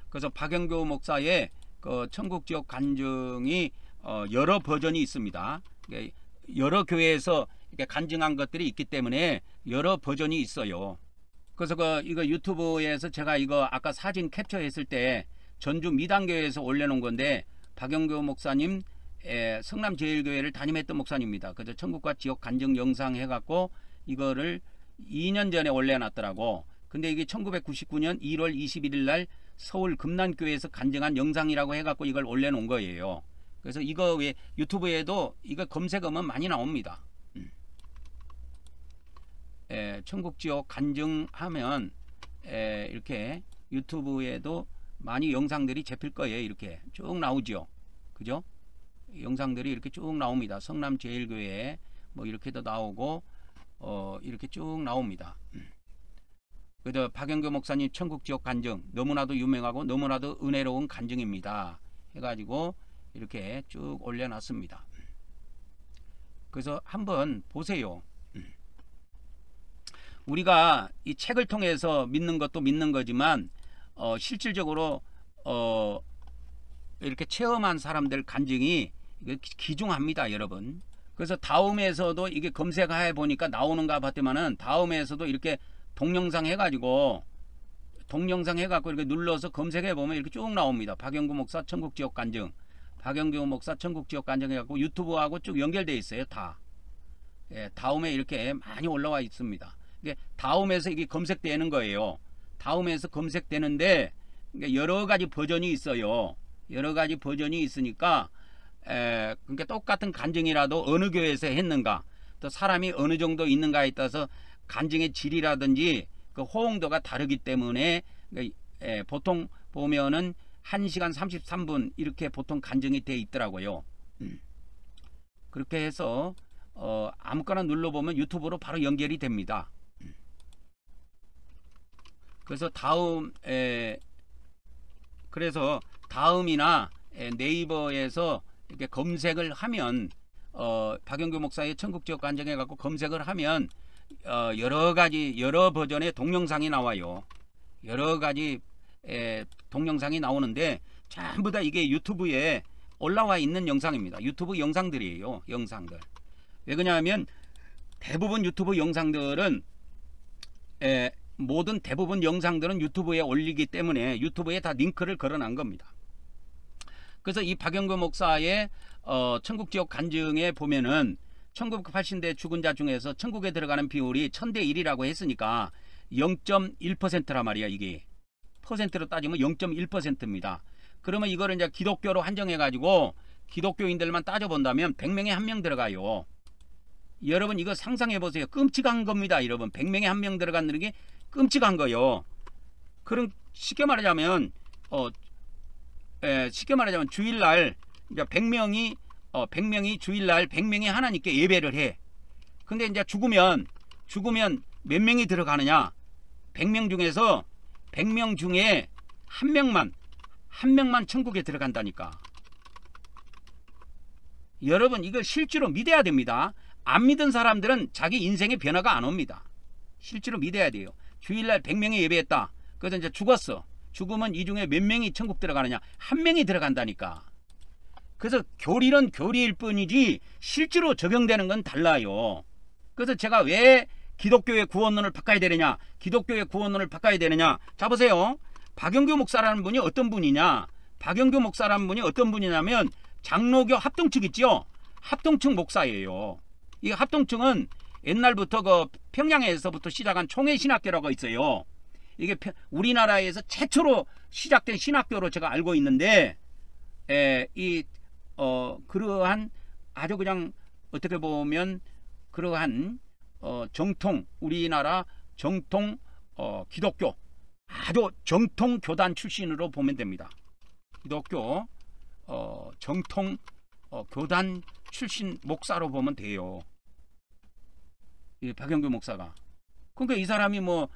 그래서 박영규 목사의 그 천국지옥 간증이 여러 버전이 있습니다. 여러 교회에서 이렇게 간증한 것들이 있기 때문에 여러 버전이 있어요. 그래서 이거 유튜브에서 제가 이거 아까 사진 캡처했을 때 전주 미당교회에서 올려놓은 건데 박영규 목사님 성남제일교회를 담임했던 목사님입니다. 그래서 천국과 지옥 간증 영상 해갖고 이거를 2년 전에 올려놨더라고. 근데 이게 1999년 1월 21일 날 서울 금난교회에서 간증한 영상이라고 해갖고 이걸 올려놓은 거예요. 그래서 이거 왜 유튜브에도 이거 검색하면 많이 나옵니다. 천국지옥 간증하면 이렇게 유튜브에도 많이 영상들이 잡힐 거예요. 이렇게 쭉 나오죠. 그죠? 영상들이 이렇게 쭉 나옵니다. 성남제일교회 뭐 이렇게도 나오고 이렇게 쭉 나옵니다. 그래서 박영교 목사님 천국지옥 간증 너무나도 유명하고 너무나도 은혜로운 간증입니다. 해가지고 이렇게 쭉 올려놨습니다. 그래서 한번 보세요. 우리가 이 책을 통해서 믿는 것도 믿는 거지만 실질적으로 이렇게 체험한 사람들 간증이 귀중합니다, 여러분. 그래서 다음에서도 이게 검색해 보니까 나오는가 봤더만은 다음에서도 이렇게 동영상 해가지고 이렇게 눌러서 검색해 보면 이렇게 쭉 나옵니다. 박영규 목사 천국지옥 간증, 박영규 목사 천국지옥 간증 해갖고 유튜브하고 쭉 연결되어 있어요, 다. 다음에 이렇게 많이 올라와 있습니다. 다음에서 이게 검색되는 거예요. 다음에서 검색되는데 여러 가지 버전이 있어요. 여러 가지 버전이 있으니까 그러니까 똑같은 간증이라도 어느 교회에서 했는가, 또 사람이 어느 정도 있는가에 따라서 간증의 질이라든지 그 호응도가 다르기 때문에 보통 보면은 1시간 33분 이렇게 보통 간증이 돼 있더라고요. 그렇게 해서 아무거나 눌러보면 유튜브로 바로 연결이 됩니다. 그래서 다음이나 네이버에서 이렇게 검색을 하면 박영규 목사의 천국지옥 간증해 갖고 검색을 하면 여러 버전의 동영상이 나와요. 여러 가지 동영상이 나오는데 전부 다 이게 유튜브에 올라와 있는 영상입니다. 유튜브 영상들이에요. 영상들. 왜 그러냐면 대부분 유튜브 영상들은 대부분 영상들은 유튜브에 올리기 때문에 유튜브에 다 링크를 걸어놓은 겁니다. 그래서 이 박영규 목사의 천국지옥 간증에 보면은 1980대 죽은 자 중에서 천국에 들어가는 비율이 1000대 1이라고 했으니까 0.1%란 말이야. 이게 퍼센트로 따지면 0.1%입니다. 그러면 이거를 이제 기독교로 한정해 가지고 기독교인들만 따져본다면 100명에 1명 들어가요. 여러분 이거 상상해 보세요. 끔찍한 겁니다. 여러분 100명에 1명 들어가는 게 끔찍한 거요. 그럼 쉽게 말하자면 주일날 이제 100명이 주일날 100명이 하나님께 예배를 해. 근데 이제 죽으면 몇 명이 들어가느냐? 100명 중에서 100명 중에 한 명만 천국에 들어간다니까. 여러분 이걸 실제로 믿어야 됩니다. 안 믿은 사람들은 자기 인생에 변화가 안 옵니다. 실제로 믿어야 돼요. 주일날 100명이 예배했다. 그래서 이제 죽었어. 죽으면 이 중에 몇 명이 천국 들어가느냐? 한 명이 들어간다니까. 그래서 교리는 교리일 뿐이지 실제로 적용되는 건 달라요. 그래서 제가 왜 기독교의 구원론을 바꿔야 되느냐, 기독교의 구원론을 바꿔야 되느냐. 자 보세요. 박영규 목사라는 분이 어떤 분이냐, 박영규 목사라는 분이 어떤 분이냐면 장로교 합동측 있죠. 합동측 목사예요. 이 합동측은 옛날부터 그 평양에서부터 시작한 총회신학교라고 있어요. 이게 우리나라에서 최초로 시작된 신학교로 제가 알고 있는데, 그러한 아주 그냥 어떻게 보면 그러한 정통, 우리나라 정통 기독교 아주 정통 교단 출신으로 보면 됩니다. 기독교 정통 교단 출신 목사로 보면 돼요. 이 박영규 목사가. 그러니까 이 사람이 뭐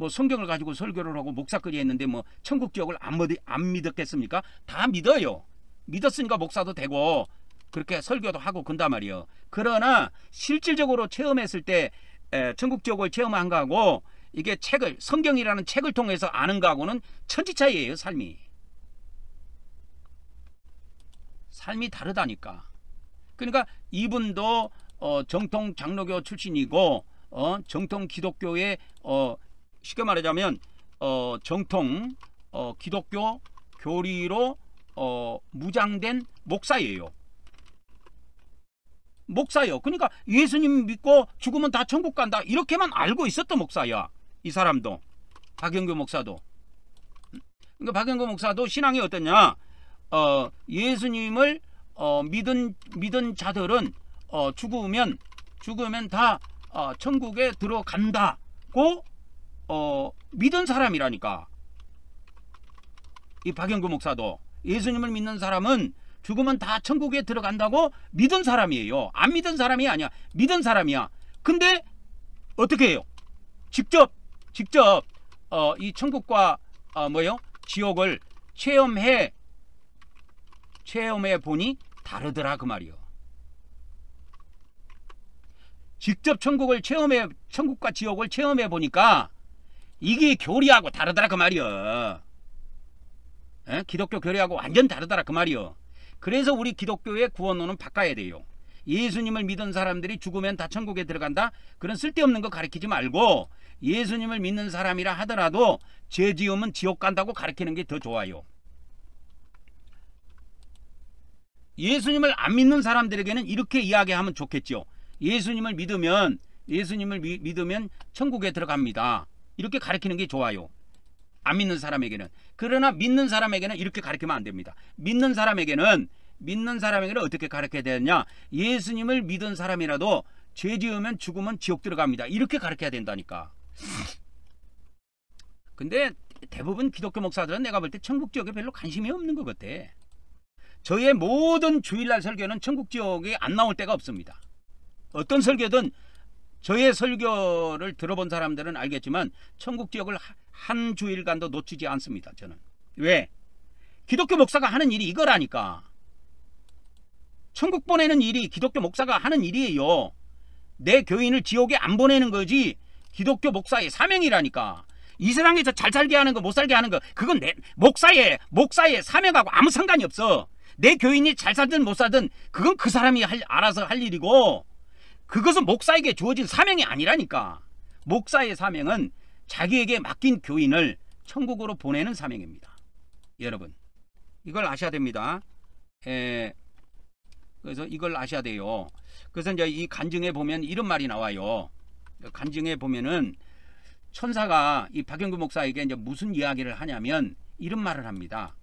성경을 가지고 설교를 하고 목사까지 했는데 뭐 천국 지옥을 안 믿었겠습니까? 다 믿어요. 믿었으니까 목사도 되고 그렇게 설교도 하고 그런단 말이에요. 그러나 실질적으로 체험했을 때 천국 지옥을 체험한 거하고 이게 성경이라는 책을 통해서 아는 거하고는 천지 차이예요. 삶이 다르다니까. 그러니까 이분도 정통 장로교 출신이고 정통 기독교의 쉽게 말하자면 정통 기독교 교리로 무장된 목사예요. 그러니까 예수님 믿고 죽으면 다 천국 간다 이렇게만 알고 있었던 목사야. 이 사람도, 박영규 목사도. 그러니까 박영규 목사도 신앙이 어떠냐, 예수님을 믿은 자들은 죽으면 다 천국에 들어간다고 믿은 사람이라니까. 이 박영규 목사도 예수님을 믿는 사람은 죽으면 다 천국에 들어간다고 믿은 사람이에요. 안 믿은 사람이 아니야. 믿은 사람이야. 근데 어떻게 해요? 직접 이 천국과 지옥을 체험해 보니 다르더라 그 말이요. 직접 천국과 지옥을 체험해 보니까 이게 교리하고 다르더라 그 말이요. 기독교 교리하고 완전 다르더라 그 말이요. 그래서 우리 기독교의 구원론은 바꿔야 돼요. 예수님을 믿은 사람들이 죽으면 다 천국에 들어간다, 그런 쓸데없는 거 가르치지 말고 예수님을 믿는 사람이라 하더라도 죄 지으면 지옥 간다고 가르치는 게 더 좋아요. 예수님을 안 믿는 사람들에게는 이렇게 이야기하면 좋겠죠. 예수님을 믿으면 천국에 들어갑니다. 이렇게 가르치는 게 좋아요. 안 믿는 사람에게는. 그러나 믿는 사람에게는 이렇게 가르치면 안 됩니다. 믿는 사람에게는 어떻게 가르쳐야 되느냐, 예수님을 믿은 사람이라도 죄 지으면 죽으면 지옥 들어갑니다. 이렇게 가르쳐야 된다니까. 근데 대부분 기독교 목사들은 내가 볼 때 천국 지옥에 별로 관심이 없는 것 같아. 저의 모든 주일날 설교는 천국 지옥이 안 나올 때가 없습니다. 어떤 설교든 저의 설교를 들어본 사람들은 알겠지만 천국 지옥을 한 주일간도 놓치지 않습니다. 저는. 왜? 기독교 목사가 하는 일이 이거라니까. 천국 보내는 일이 기독교 목사가 하는 일이에요. 내 교인을 지옥에 안 보내는 거지 기독교 목사의 사명이라니까. 이 세상에서 잘 살게 하는 거 못 살게 하는 거 그건 내 목사의 사명하고 아무 상관이 없어. 내 교인이 잘 살든 못 살든 그건 그 사람이 알아서 할 일이고, 그것은 목사에게 주어진 사명이 아니라니까. 목사의 사명은 자기에게 맡긴 교인을 천국으로 보내는 사명입니다. 여러분 이걸 아셔야 됩니다. 그래서 이걸 아셔야 돼요. 그래서 이제 이 간증에 보면 이런 말이 나와요. 간증에 보면은 천사가 이 박영규 목사에게 이제 무슨 이야기를 하냐면 이런 말을 합니다.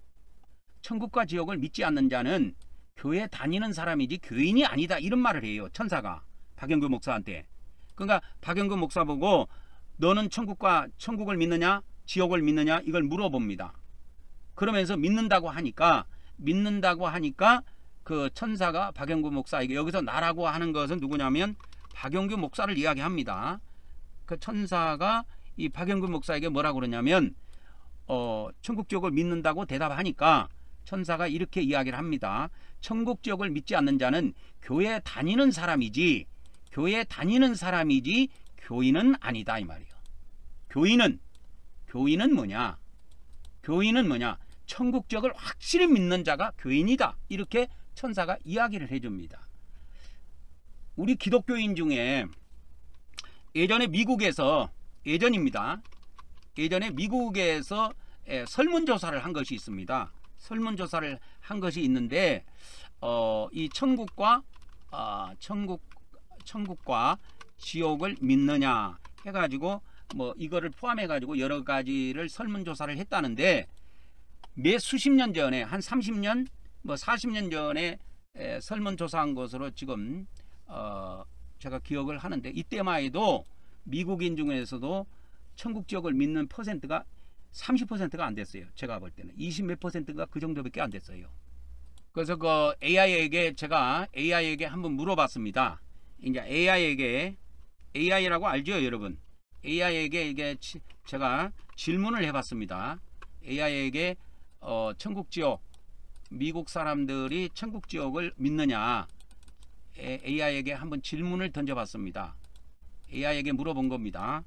천국과 지옥을 믿지 않는 자는 교회 다니는 사람이지 교인이 아니다, 이런 말을 해요. 천사가 박영규 목사한테. 그러니까 박영규 목사 보고 너는 천국을 믿느냐 지옥을 믿느냐 이걸 물어봅니다. 그러면서 믿는다고 하니까 그 천사가 박영규 목사에게, 여기서 나라고 하는 것은 누구냐면 박영규 목사를 이야기합니다. 그 천사가 이 박영규 목사에게 뭐라고 그러냐면 천국 지옥을 믿는다고 대답하니까 천사가 이렇게 이야기를 합니다. 천국 지옥을 믿지 않는 자는 교회 다니는 사람이지 교인은 아니다, 이 말이에요. 교인은 뭐냐? 천국 지옥을 확실히 믿는 자가 교인이다, 이렇게 천사가 이야기를 해줍니다. 우리 기독교인 중에 예전에 미국에서 예전입니다. 예전에 미국에서 설문조사를 한 것이 있습니다. 설문조사를 한 것이 있는데 이 천국과 천국과 지옥을 믿느냐 해가지고 뭐 이거를 포함해가지고 여러 가지를 설문조사를 했다는데 몇 수십 년 전에 한 30년 뭐 40년 전에 설문조사한 것으로 지금 제가 기억을 하는데 이때만 해도 미국인 중에서도 천국 지옥을 믿는 퍼센트가 30%가 안 됐어요. 제가 볼 때는 20 몇 퍼센트가 그 정도밖에 안 됐어요. 그래서 그 AI에게 제가 AI에게 한번 물어봤습니다. 이제 AI라고 알죠, 여러분? AI에게 이게 제가 질문을 해봤습니다. AI에게 천국 지옥 미국 사람들이 천국 지옥을 믿느냐 AI에게 한번 질문을 던져봤습니다. AI에게 물어본 겁니다.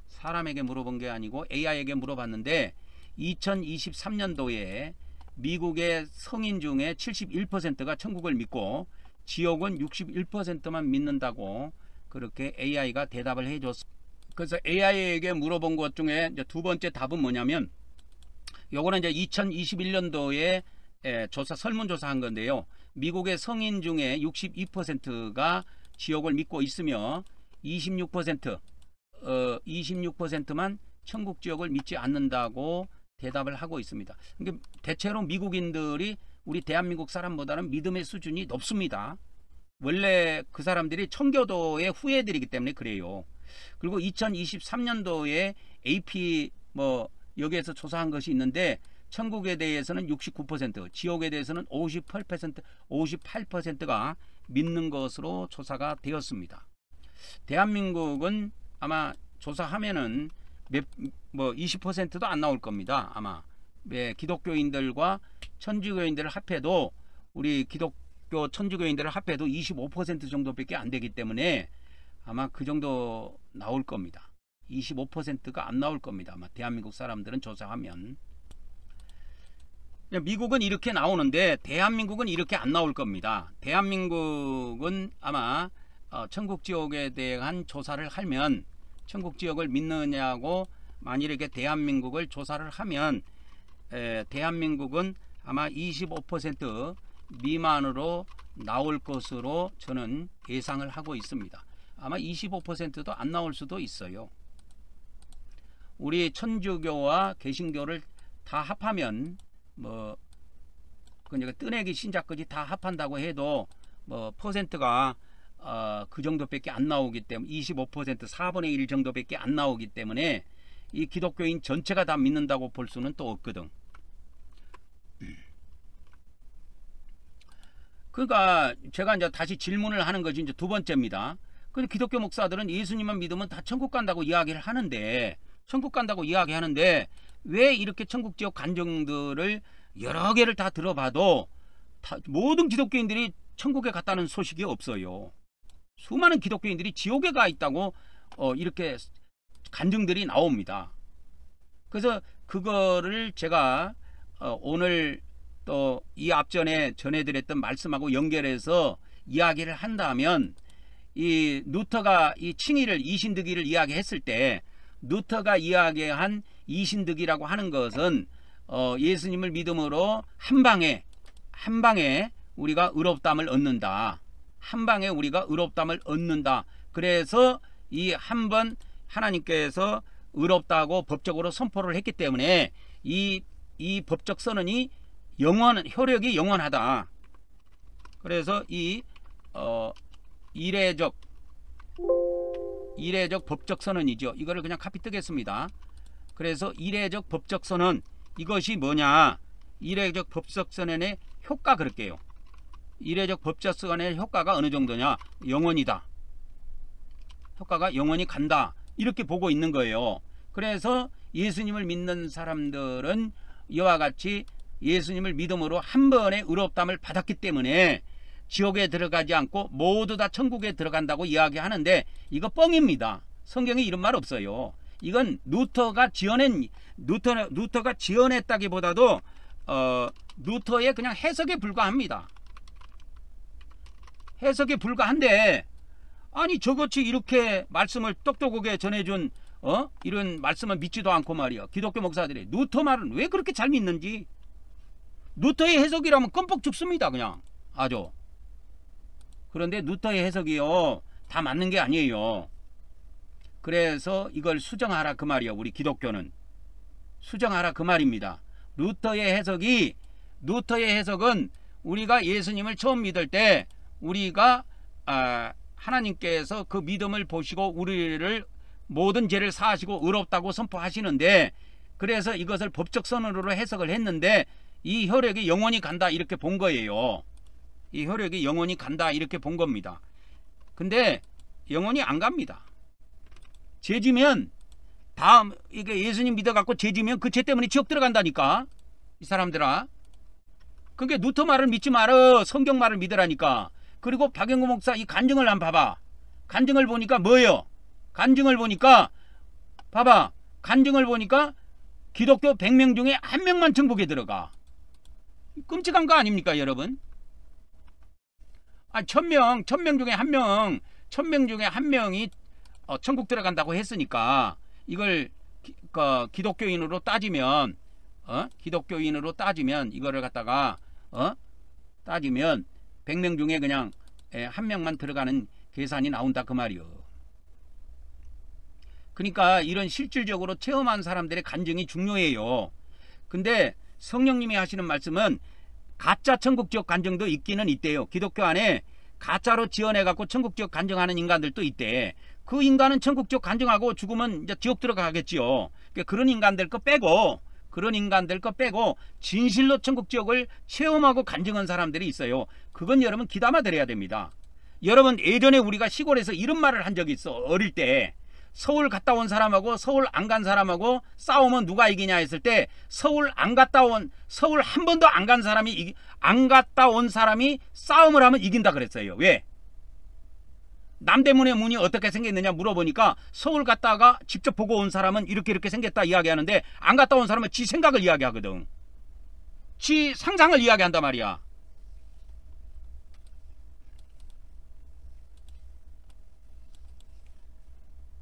사람에게 물어본 게 아니고 AI에게 물어봤는데 2023년도에 미국의 성인 중에 71%가 천국을 믿고 지옥은 61%만 믿는다고 그렇게 AI가 대답을 해줬습니다. 그래서 AI에게 물어본 것 중에 이제 두 번째 답은 뭐냐면 요거는 이제 2021년도에 설문조사한 건데요. 미국의 성인 중에 62%가 지옥을 믿고 있으며 26%만 천국 지옥을 믿지 않는다고 대답을 하고 있습니다. 그러니까 대체로 미국인들이 우리 대한민국 사람보다는 믿음의 수준이 높습니다. 원래 그 사람들이 청교도의 후예들이기 때문에 그래요. 그리고 2023년도에 AP 뭐 여기에서 조사한 것이 있는데 천국에 대해서는 69%, 지옥에 대해서는 58%가 믿는 것으로 조사가 되었습니다. 대한민국은 아마 조사하면은 뭐 20%도 안 나올 겁니다. 아마 기독교인들과 천주교인들을 합해도 우리 기독교 천주교인들을 합해도 25% 정도밖에 안 되기 때문에 아마 그 정도 나올 겁니다. 25%가 안 나올 겁니다. 아마 대한민국 사람들은 조사하면. 미국은 이렇게 나오는데 대한민국은 이렇게 안 나올 겁니다. 대한민국은 아마 천국 지옥에 대한 조사를 하면 천국 지옥을 믿느냐고 만일에 대한민국을 조사를 하면 대한민국은 아마 25% 미만으로 나올 것으로 저는 예상을 하고 있습니다. 아마 25%도 안 나올 수도 있어요. 우리 천주교와 개신교를 다 합하면 뭐 그러니까 뜨내기 신자까지 다 합한다고 해도 뭐 퍼센트가 그 정도밖에 안 나오기 때문에 25% 4분의 1 정도밖에 안 나오기 때문에 이 기독교인 전체가 다 믿는다고 볼 수는 또 없거든. 그러니까 제가 이제 다시 질문을 하는 것이 이제 두 번째입니다. 근데 기독교 목사들은 예수님만 믿으면 다 천국 간다고 이야기를 하는데 왜 이렇게 천국 지옥 간증들을 여러 개를 다 들어봐도 모든 기독교인들이 천국에 갔다는 소식이 없어요. 수많은 기독교인들이 지옥에 가 있다고 이렇게 간증들이 나옵니다. 그래서 그거를 제가 오늘 또 이 앞전에 전해드렸던 말씀하고 연결해서 이야기를 한다면 이 루터가 이 칭의를 이신득이를 이야기했을 때 루터가 이야기한 이신득이라고 하는 것은 예수님을 믿음으로 한 방에 우리가 의롭다함을 얻는다. 한 방에 우리가 의롭다함을 얻는다. 그래서 이 한 번 하나님께서 의롭다고 법적으로 선포를 했기 때문에 이 법적 선언이 효력이 영원하다. 그래서 이 이례적 법적 선언이죠. 이거를 그냥 카피 뜨겠습니다. 그래서 이례적 법적 선언, 이것이 뭐냐? 이례적 법적 선언의 효과 그럴게요. 이례적 법적 선언의 효과가 어느 정도냐? 영원이다. 효과가 영원히 간다. 이렇게 보고 있는 거예요. 그래서 예수님을 믿는 사람들은 이와 같이 예수님을 믿음으로 한 번에 의롭다함을 받았기 때문에 지옥에 들어가지 않고 모두 다 천국에 들어간다고 이야기하는데 이거 뻥입니다. 성경에 이런 말 없어요. 이건 루터가 지어냈다기보다도 루터의 그냥 해석에 불과합니다. 해석에 불과한데 아니 저같이 이렇게 말씀을 똑똑하게 전해준 이런 말씀을 믿지도 않고 말이야. 기독교 목사들이 루터 말은 왜 그렇게 잘 믿는지. 루터의 해석이라면 껌뻑 죽습니다. 그냥 아주. 그런데 루터의 해석이요 다 맞는 게 아니에요. 그래서 이걸 수정하라 그 말이야. 우리 기독교는 수정하라 그 말입니다. 루터의 해석은 우리가 예수님을 처음 믿을 때 우리가 하나님께서 그 믿음을 보시고 우리를 모든 죄를 사하시고 의롭다고 선포하시는데, 그래서 이것을 법적 선언으로 해석을 했는데 이 혈액이 영원히 간다 이렇게 본 거예요. 이 혈액이 영원히 간다 이렇게 본 겁니다. 근데 영원히 안 갑니다. 죄지면 다음 이게 예수님 믿어갖고 죄지면 그 죄 때문에 지옥 들어간다니까 이 사람들아. 그게 루터 말을 믿지 말어. 성경 말을 믿으라니까. 그리고 박영구 목사 이 간증을 한번 봐봐. 간증을 보니까 뭐예요? 간증을 보니까 봐봐. 간증을 보니까 기독교 100명 중에 1명만 천국에 들어가. 끔찍한 거 아닙니까 여러분? 1000명 중에 1명, 1000명 중에 1명이 천국 들어간다고 했으니까 이걸 기독교인으로 따지면 기독교인으로 따지면 이거를 갖다가 따지면 100명 중에 그냥 1명만 들어가는 계산이 나온다 그 말이요. 그러니까 이런 실질적으로 체험한 사람들의 간증이 중요해요. 근데 성령님이 하시는 말씀은 가짜 천국 지옥 간증도 있기는 있대요. 기독교 안에 가짜로 지어내 갖고 천국 지옥 간증하는 인간들도 있대. 그 인간은 천국 지옥 간증하고 죽으면 이제 지옥 들어가겠지요. 그러니까 그런 인간들 거 빼고 진실로 천국 지옥을 체험하고 간증한 사람들이 있어요. 그건 여러분 귀담아 들어야 됩니다. 여러분 예전에 우리가 시골에서 이런 말을 한 적이 있어. 어릴 때 서울 갔다 온 사람하고 서울 안 간 사람하고 싸우면 누가 이기냐 했을 때 서울 한 번도 안 간 사람이 안 갔다 온 사람이 싸움을 하면 이긴다 그랬어요. 왜? 남대문의 문이 어떻게 생겼느냐 물어보니까 서울 갔다가 직접 보고 온 사람은 이렇게 생겼다 이야기하는데 안 갔다 온 사람은 지 생각을 이야기하거든. 지 상상을 이야기한단 말이야.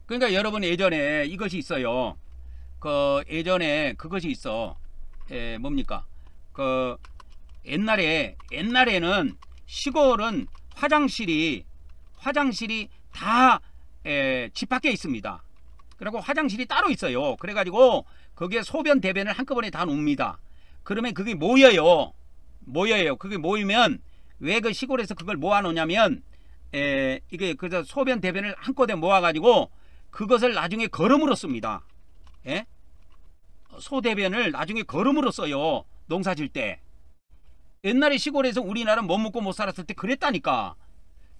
그러니까 여러분 예전에 이것이 있어요. 예전에 그것이 있어. 뭡니까? 옛날에는 시골은 화장실이 다 집 밖에 있습니다. 그리고 화장실이 따로 있어요. 그래가지고 거기에 소변 대변을 한꺼번에 다 놓습니다. 그러면 그게 모여요. 그게 모이면 왜 그 시골에서 그걸 모아놓냐면 이게 그저 소변 대변을 한꺼번에 모아가지고 그것을 나중에 거름으로 씁니다. 소대변을 나중에 거름으로 써요. 농사 질 때. 옛날에 시골에서 우리나라는 못 먹고 못 살았을 때 그랬다니까.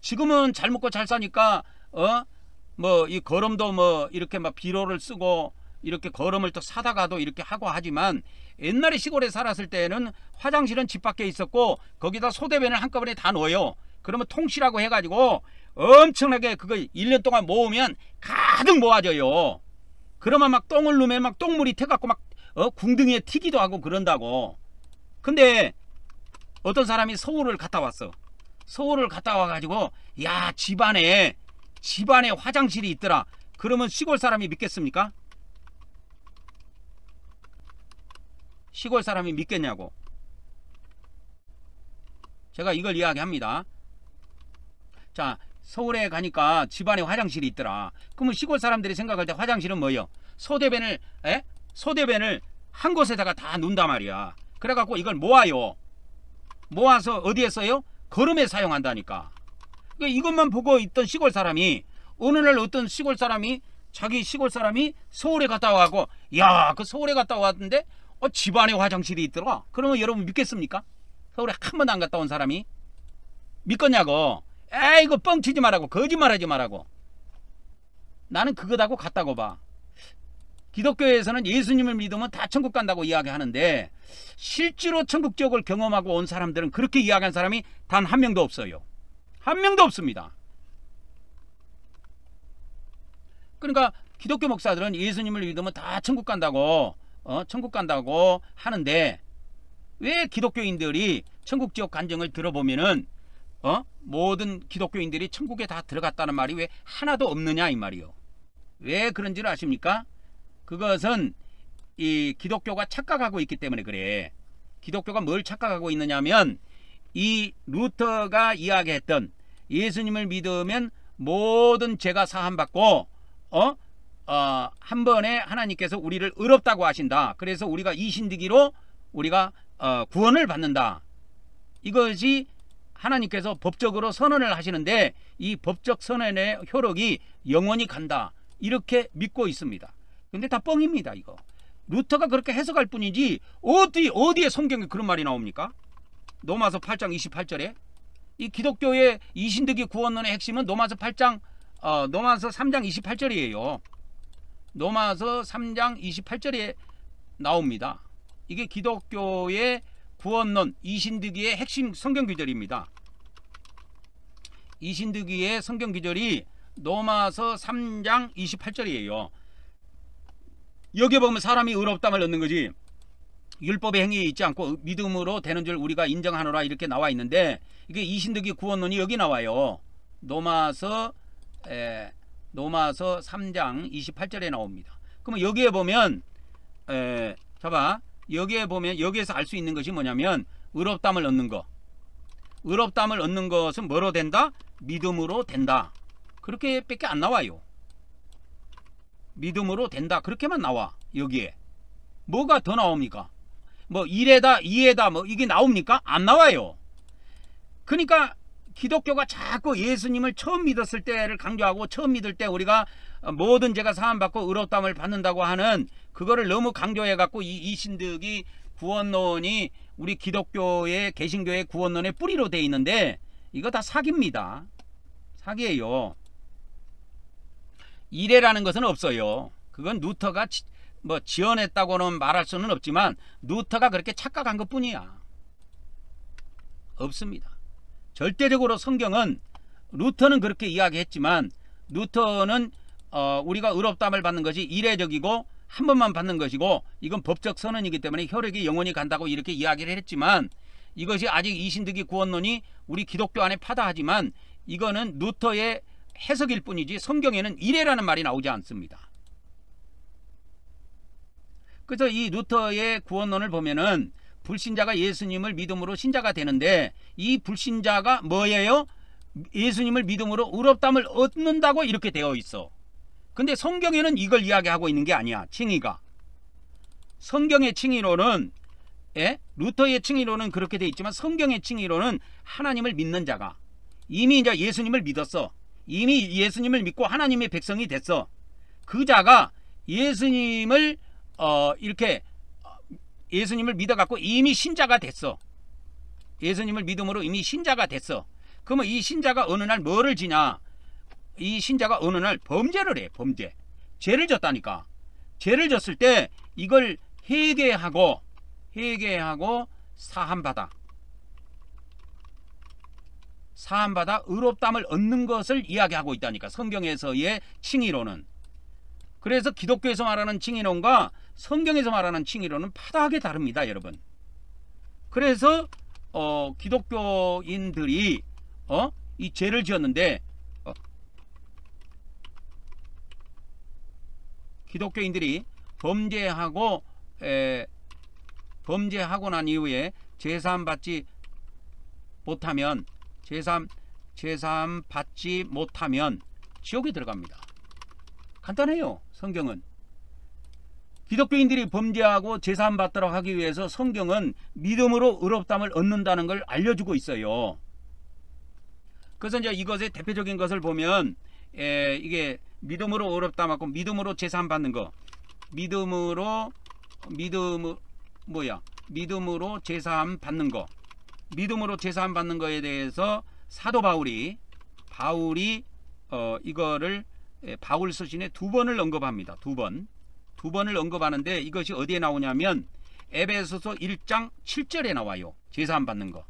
지금은 잘 먹고 잘 사니까 이 거름도 이렇게 막 비료를 쓰고 이렇게 거름을 또 사다가도 이렇게 하고 하지만 옛날에 시골에 살았을 때는 화장실은 집 밖에 있었고 거기다 소대변을 한꺼번에 다 넣어요. 그러면 통치라고 해가지고 엄청나게 그거 1년 동안 모으면 가득 모아져요. 그러면 막 똥을 넣으면 막 똥물이 태갖고 막 궁둥이에 튀기도 하고 그런다고. 근데 어떤 사람이 서울을 갔다 왔어. 서울을 갔다 와가지고 야 집안에 화장실이 있더라. 그러면 시골 사람이 믿겠습니까? 시골 사람이 믿겠냐고. 제가 이걸 이야기합니다. 자, 서울에 가니까 집안에 화장실이 있더라. 그러면 시골 사람들이 생각할 때 화장실은 뭐예요? 소대변을 한 곳에다가 다 놓는단 말이야. 그래갖고 이걸 모아요. 모아서 어디에 써요? 거름에 사용한다니까. 그러니까 이것만 보고 있던 시골 사람이 어느 날 어떤 자기 시골 사람이 서울에 갔다 와갖고 야, 그 서울에 갔다 왔는데 집안에 화장실이 있더라. 그러면 여러분 믿겠습니까? 서울에 한 번도 안 갔다 온 사람이 믿겠냐고. 이거 뻥치지 말라고. 거짓말하지 말라고. 나는 그거다고 갔다고 봐. 기독교에서는 예수님을 믿으면 다 천국 간다고 이야기하는데 실제로 천국 지옥을 경험하고 온 사람들은 그렇게 이야기한 사람이 단 한 명도 없어요. 한 명도 없습니다. 그러니까 기독교 목사들은 예수님을 믿으면 다 천국 간다고 하는데 왜 기독교인들이 천국 지옥 간증을 들어보면은 모든 기독교인들이 천국에 다 들어갔다는 말이 왜 하나도 없느냐 이 말이요. 왜 그런지를 아십니까? 그것은 이 기독교가 착각하고 있기 때문에 그래. 기독교가 뭘 착각하고 있느냐면 이 루터가 이야기했던 예수님을 믿으면 모든 죄가 사함받고 한 번에 하나님께서 우리를 의롭다고 하신다. 그래서 우리가 이신득이로 우리가 구원을 받는다. 이것이 하나님께서 법적으로 선언을 하시는데 이 법적 선언의 효력이 영원히 간다. 이렇게 믿고 있습니다. 근데 다 뻥입니다. 이거 루터가 그렇게 해석할 뿐이지 어디에 성경에 그런 말이 나옵니까? 로마서 8장 28절에 이 기독교의 이신득이 구원론의 핵심은 로마서 3장 28절이에요. 로마서 3장 28절에 나옵니다. 이게 기독교의 구원론 이신득이의 핵심 성경 구절입니다. 이신득이의 성경 구절이 로마서 3장 28절이에요. 여기 보면 사람이 의롭다함을 얻는 거지 율법의 행위에 있지 않고 믿음으로 되는 줄 우리가 인정하노라 이렇게 나와 있는데 이게 이신득이 구원론이 여기 나와요. 로마서 3장 28절에 나옵니다. 그러면 여기에 보면 여기에 보면 여기에서 알 수 있는 것이 뭐냐면 의롭다함을 얻는 거. 의롭다함을 얻는 것은 뭐로 된다? 믿음으로 된다. 그렇게 밖에 안 나와요. 믿음으로 된다. 그렇게만 나와. 여기에. 뭐가 더 나옵니까? 뭐 1에다 2에다 뭐 이게 나옵니까? 안 나와요. 그러니까 기독교가 자꾸 예수님을 처음 믿었을 때를 강조하고 처음 믿을 때 우리가 모든 죄가 사함받고 의롭다함을 받는다고 하는 그거를 너무 강조해 갖고 이 이신득이 구원론이 우리 기독교의 개신교의 구원론의 뿌리로 돼 있는데 이거 다 사기입니다. 사기예요. 이래라는 것은 없어요. 그건 루터가 뭐 지어냈다고는 말할 수는 없지만 루터가 그렇게 착각한 것 뿐이야. 없습니다. 절대적으로 성경은 루터는 그렇게 이야기했지만 루터는 우리가 의롭다함을 받는 것이 이례적이고 한 번만 받는 것이고 이건 법적 선언이기 때문에 효력이 영원히 간다고 이렇게 이야기를 했지만 이것이 아직 이신득이 구원론이 우리 기독교 안에 파다하지만 이거는 루터의 해석일 뿐이지 성경에는 이례라는 말이 나오지 않습니다. 그래서 이 루터의 구원론을 보면은 불신자가 예수님을 믿음으로 신자가 되는데 이 불신자가 뭐예요? 예수님을 믿음으로 의롭다함을 얻는다고 이렇게 되어 있어. 근데 성경에는 이걸 이야기하고 있는 게 아니야. 칭의가. 성경의 칭의로는 루터의 칭의로는 그렇게 돼 있지만 성경의 칭의로는 하나님을 믿는 자가 이미 이제 예수님을 믿었어. 이미 예수님을 믿고 하나님의 백성이 됐어. 그 자가 예수님을 이렇게 예수님을 믿어갖고 이미 신자가 됐어. 예수님을 믿음으로 이미 신자가 됐어. 그러면 이 신자가 어느 날 뭐를 지냐? 이 신자가 어느 날 범죄를 해. 범죄. 죄를 졌다니까. 죄를 졌을 때 이걸 회개하고 사함받아 의롭다함을 얻는 것을 이야기하고 있다니까. 성경에서의 칭의로는. 그래서 기독교에서 말하는 칭의론과 성경에서 말하는 칭의론은 파다하게 다릅니다, 여러분. 그래서 기독교인들이 이 죄를 지었는데 기독교인들이 범죄하고 난 이후에 제사함 받지 못하면 제사함 받지 못하면 지옥에 들어갑니다. 간단해요. 성경은. 기독교인들이 범죄하고 제사함 받도록 하기 위해서 성경은 믿음으로 의롭다함을 얻는다는 걸 알려주고 있어요. 그래서 이제 이것의 대표적인 것을 보면 이게 믿음으로 의롭다함 받고 믿음으로 제사함 받는 거. 믿음으로 제사함 받는 거. 믿음으로 제사함 받는 거에 대해서 사도 바울이 이거를 바울 서신에 2번을 언급합니다. 2번을 언급하는데 이것이 어디에 나오냐면 에베소서 1장 7절에 나와요. 제사함 받는 거.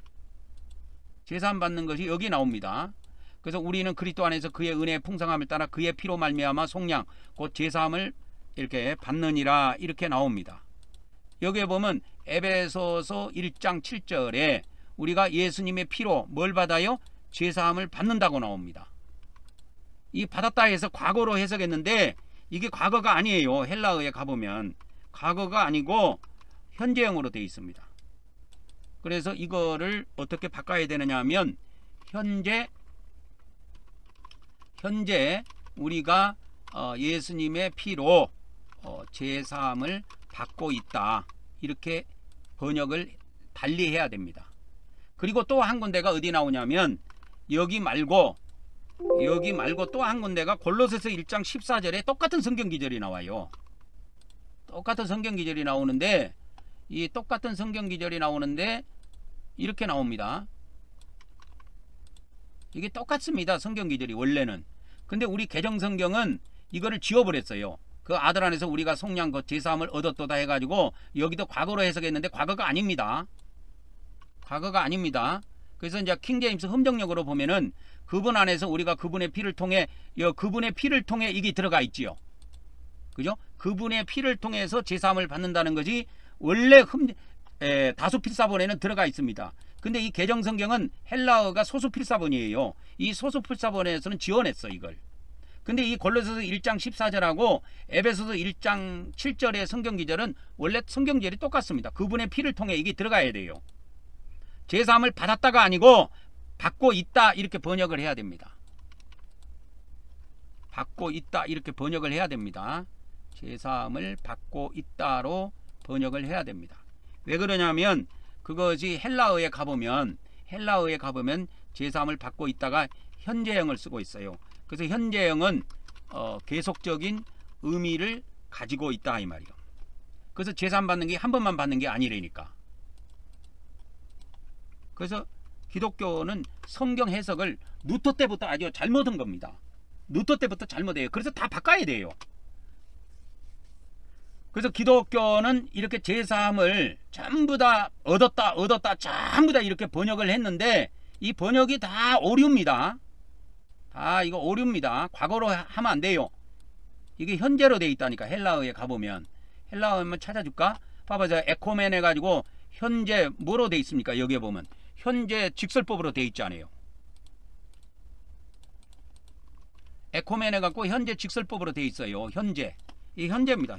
제사함 받는 것이 여기 나옵니다. 그래서 우리는 그리스도 안에서 그의 은혜의 풍성함을 따라 그의 피로 말미암아 속량 곧 제사함을 이렇게 받느니라 이렇게 나옵니다. 여기에 보면 에베소서 1장 7절에 우리가 예수님의 피로 뭘 받아요? 제사함을 받는다고 나옵니다. 이 받았다 해서 과거로 해석했는데 이게 과거가 아니에요. 헬라어에 가보면 과거가 아니고 현재형으로 되어 있습니다. 그래서 이거를 어떻게 바꿔야 되느냐 하면 현재 우리가 예수님의 피로 제사함을 받고 있다, 이렇게 번역을 달리 해야 됩니다. 그리고 또 한 군데가 어디 나오냐면 여기 말고 또 한 군데가 골로새서 1장 14절에 똑같은 성경 기절이 나와요. 똑같은 성경 기절이 나오는데 이 똑같은 성경 기절이 나오는데 이렇게 나옵니다. 이게 똑같습니다. 성경 기절이 원래는. 근데 우리 개정 성경은 이거를 지워버렸어요. 그 아들 안에서 우리가 속량 그 제사함을 얻었도다 해가지고 여기도 과거로 해석했는데 과거가 아닙니다. 과거가 아닙니다. 그래서 이제 킹제임스 흠정역으로 보면은 그분 안에서 우리가 그분의 피를 통해 이게 들어가 있지요. 그죠? 그분의 피를 통해서 제사함을 받는다는 것이 원래 다수 필사본에는 들어가 있습니다. 근데 이 개정 성경은 헬라어가 소수 필사본이에요. 이 소수 필사본에서는 지원했어 이걸. 근데 이 골로새서 1장 14절하고 에베소서 1장 7절의 성경 기절은 원래 성경 기절이 똑같습니다. 그분의 피를 통해 이게 들어가야 돼요. 제사함을 받았다가 아니고 받고 있다, 이렇게 번역을 해야 됩니다. 받고 있다, 이렇게 번역을 해야 됩니다. 제사함을 받고 있다로 번역을 해야 됩니다. 왜 그러냐면 그것이 헬라어에 가보면 제사함을 받고 있다가 현재형을 쓰고 있어요. 그래서 현재형은 계속적인 의미를 가지고 있다 이 말이요. 그래서 제사함 받는 게 한 번만 받는 게 아니라니까. 그래서 기독교는 성경 해석을 루터 때부터 아주 잘못한 겁니다. 루터 때부터 잘못해요. 그래서 다 바꿔야 돼요. 그래서 기독교는 이렇게 제사함을 전부 다 얻었다 전부 다 이렇게 번역을 했는데 이 번역이 다 오류입니다. 다 이거 오류입니다. 과거로 하면 안 돼요. 이게 현재로 돼 있다니까. 헬라어에 가보면 헬라어 한번 찾아줄까? 봐봐, 저 에코멘 해가지고 현재 뭐로 돼 있습니까? 여기에 보면 현재 직설법으로 돼 있지 않아요. 에코멘 해갖고 현재 직설법으로 돼 있어요. 현재, 이 현재입니다.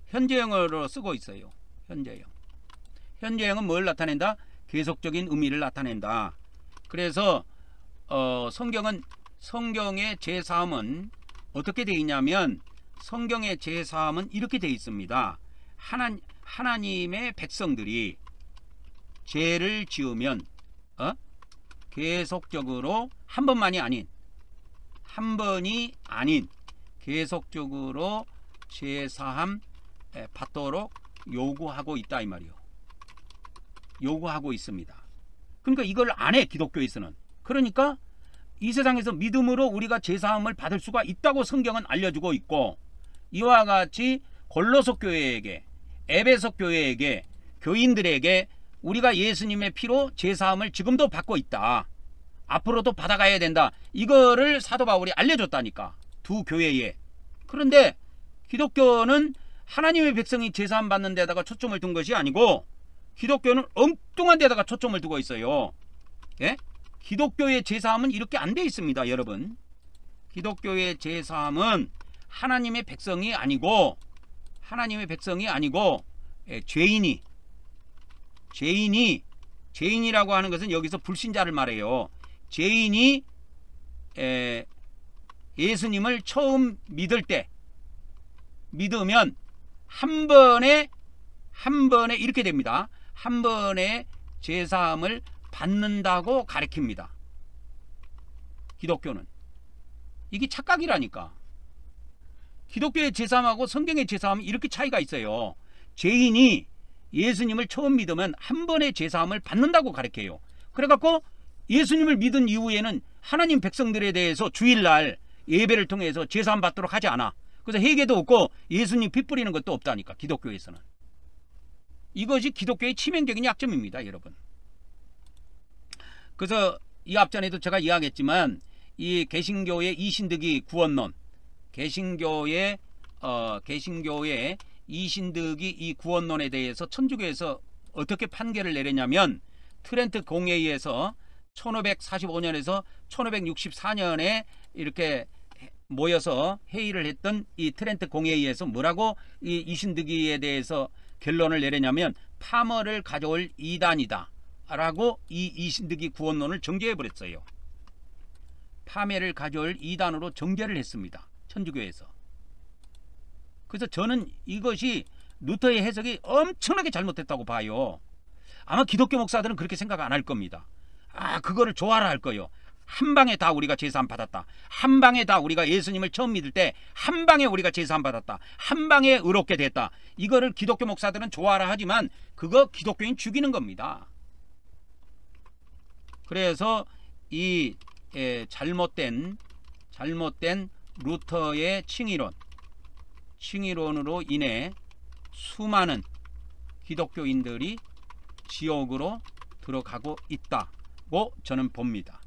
현재형으로 쓰고 있어요. 현재형은 뭘 나타낸다? 계속적인 의미를 나타낸다. 그래서 성경의 제사함은 어떻게 되어 있냐면 성경의 제사함은 이렇게 되어 있습니다. 하나님의 백성들이 죄를 지으면 계속적으로 한 번이 아닌 계속적으로 제사함 받도록 요구하고 있다 이 말이요. 요구하고 있습니다. 그러니까 이걸 안 해, 기독교에서는. 그러니까 이 세상에서 믿음으로 우리가 제사함을 받을 수가 있다고 성경은 알려주고 있고, 이와 같이 골로새 교회에게, 에베소 교회에게, 교인들에게 우리가 예수님의 피로 제사함을 지금도 받고 있다, 앞으로도 받아가야 된다, 이거를 사도 바울이 알려줬다니까, 두 교회에. 그런데 기독교는 하나님의 백성이 제사함 받는 데다가 초점을 둔 것이 아니고 기독교는 엉뚱한 데다가 초점을 두고 있어요. 예? 기독교의 제사함은 이렇게 안 돼 있습니다, 여러분. 기독교의 제사함은 하나님의 백성이 아니고 죄인이라고 하는 것은 여기서 불신자를 말해요. 죄인이 예수님을 처음 믿으면 한 번에 이렇게 됩니다. 한 번에 제사함을 받는다고 가르칩니다. 기독교는. 이게 착각이라니까. 기독교의 제사함하고 성경의 제사함은 이렇게 차이가 있어요. 죄인이 예수님을 처음 믿으면 한 번에 제사함을 받는다고 가르쳐요. 그래갖고 예수님을 믿은 이후에는 하나님 백성들에 대해서 주일날 예배를 통해서 제사함 받도록 하지 않아. 그래서 회개도 없고 예수님 피 뿌리는 것도 없다니까, 기독교에서는. 이것이 기독교의 치명적인 약점입니다, 여러분. 그래서 이 앞전에도 제가 이야기했지만 이 개신교의 이신득이 구원론, 개신교의 이신득이 이 구원론에 대해서 천주교에서 어떻게 판결을 내렸냐면 트렌트 공회의에서 1545년에서 1564년에 이렇게 모여서 회의를 했던 이 트렌트 공회의에서 뭐라고 이 이신득이에 대해서 결론을 내렸냐면 파머를 가져올 이단이다 라고 이 이신득이 구원론을 정죄해 버렸어요. 파매를 가져올 이단으로 정죄를 했습니다. 천주교에서. 그래서 저는 이것이 루터의 해석이 엄청나게 잘못됐다고 봐요. 아마 기독교 목사들은 그렇게 생각 안 할 겁니다. 그거를 좋아라 할 거예요. 한 방에 다 우리가 제사함 받았다. 한 방에 다 우리가 예수님을 처음 믿을 때 한 방에 우리가 제사함 받았다. 한 방에 의롭게 됐다. 이거를 기독교 목사들은 좋아라 하지만 그거 기독교인 죽이는 겁니다. 그래서 이 잘못된 루터의 칭의론으로 인해 수많은 기독교인들이 지옥으로 들어가고 있다고 저는 봅니다.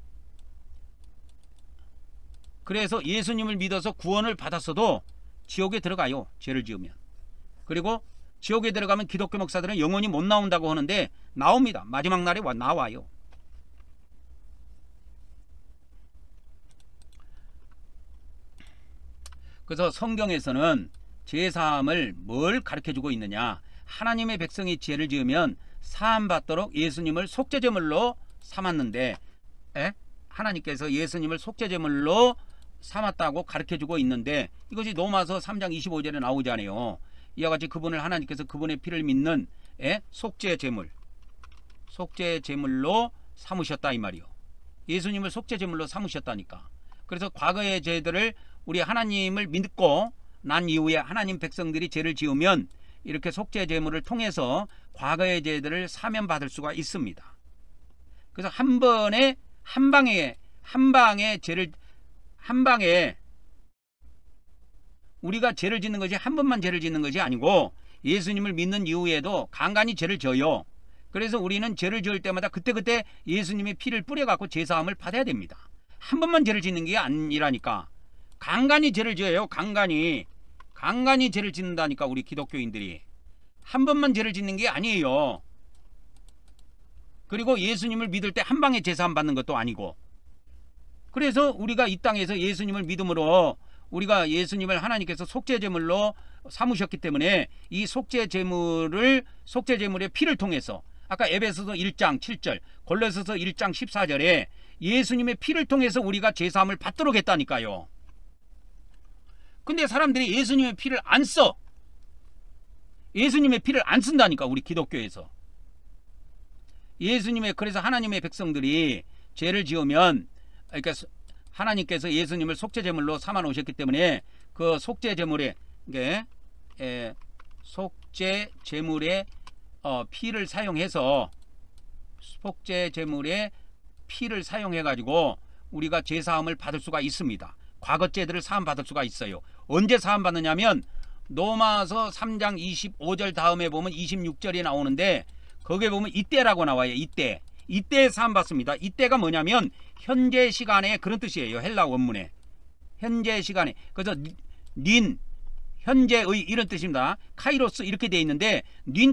그래서 예수님을 믿어서 구원을 받았어도 지옥에 들어가요. 죄를 지으면. 그리고 지옥에 들어가면 기독교 목사들은 영원히 못 나온다고 하는데 나옵니다. 마지막 날에 나와요. 그래서 성경에서는 제사함을 뭘 가르쳐주고 있느냐. 하나님의 백성이 죄를 지으면 사함받도록 예수님을 속죄제물로 삼았는데 하나님께서 예수님을 속죄제물로 삼았다고 가르쳐주고 있는데 이것이 로마서 3장 25절에 나오잖아요. 이와 같이 그분을 하나님께서 그분의 피를 믿는 속죄제물로 삼으셨다 이 말이요. 예수님을 속죄제물로 삼으셨다니까. 그래서 과거의 죄들을 우리 하나님을 믿고 난 이후에 하나님 백성들이 죄를 지으면 이렇게 속죄제물을 통해서 과거의 죄들을 사면받을 수가 있습니다. 그래서 한 방에 우리가 죄를 짓는 것이 한 번만 죄를 짓는 것이 아니고 예수님을 믿는 이후에도 간간히 죄를 져요. 그래서 우리는 죄를 지을 때마다 그때그때 예수님의 피를 뿌려갖고 제사함을 받아야 됩니다. 한 번만 죄를 짓는 게 아니라니까. 간간히 죄를 지어요. 간간히 죄를 짓는다니까. 우리 기독교인들이 한 번만 죄를 짓는 게 아니에요. 그리고 예수님을 믿을 때 한 방에 제사함 받는 것도 아니고. 그래서 우리가 이 땅에서 예수님을 믿음으로 우리가 예수님을 하나님께서 속죄제물로 삼으셨기 때문에 이 속죄제물의 피를 통해서 아까 에베소서 1장 7절 골로새서 1장 14절에 예수님의 피를 통해서 우리가 제사함을 받도록 했다니까요. 근데 사람들이 예수님의 피를 안 써. 예수님의 피를 안 쓴다니까. 우리 기독교에서. 그래서 하나님의 백성들이 죄를 지으면 그러니까 하나님께서 예수님을 속죄제물로 삼아 놓으셨기 때문에 그 속죄제물의 피를 사용해서 피를 사용해 가지고 우리가 제사함을 받을 수가 있습니다. 과거 죄들을 사함 받을 수가 있어요. 언제 사함 받느냐면 로마서 3장 25절 다음에 보면 26절이 나오는데 거기에 보면 이때라고 나와요. 이때 사함 받습니다. 이때가 뭐냐면 현재 시간에 그런 뜻이에요. 헬라 원문에 현재 시간에. 그래서 현재의 이런 뜻입니다. 카이로스 이렇게 되어 있는데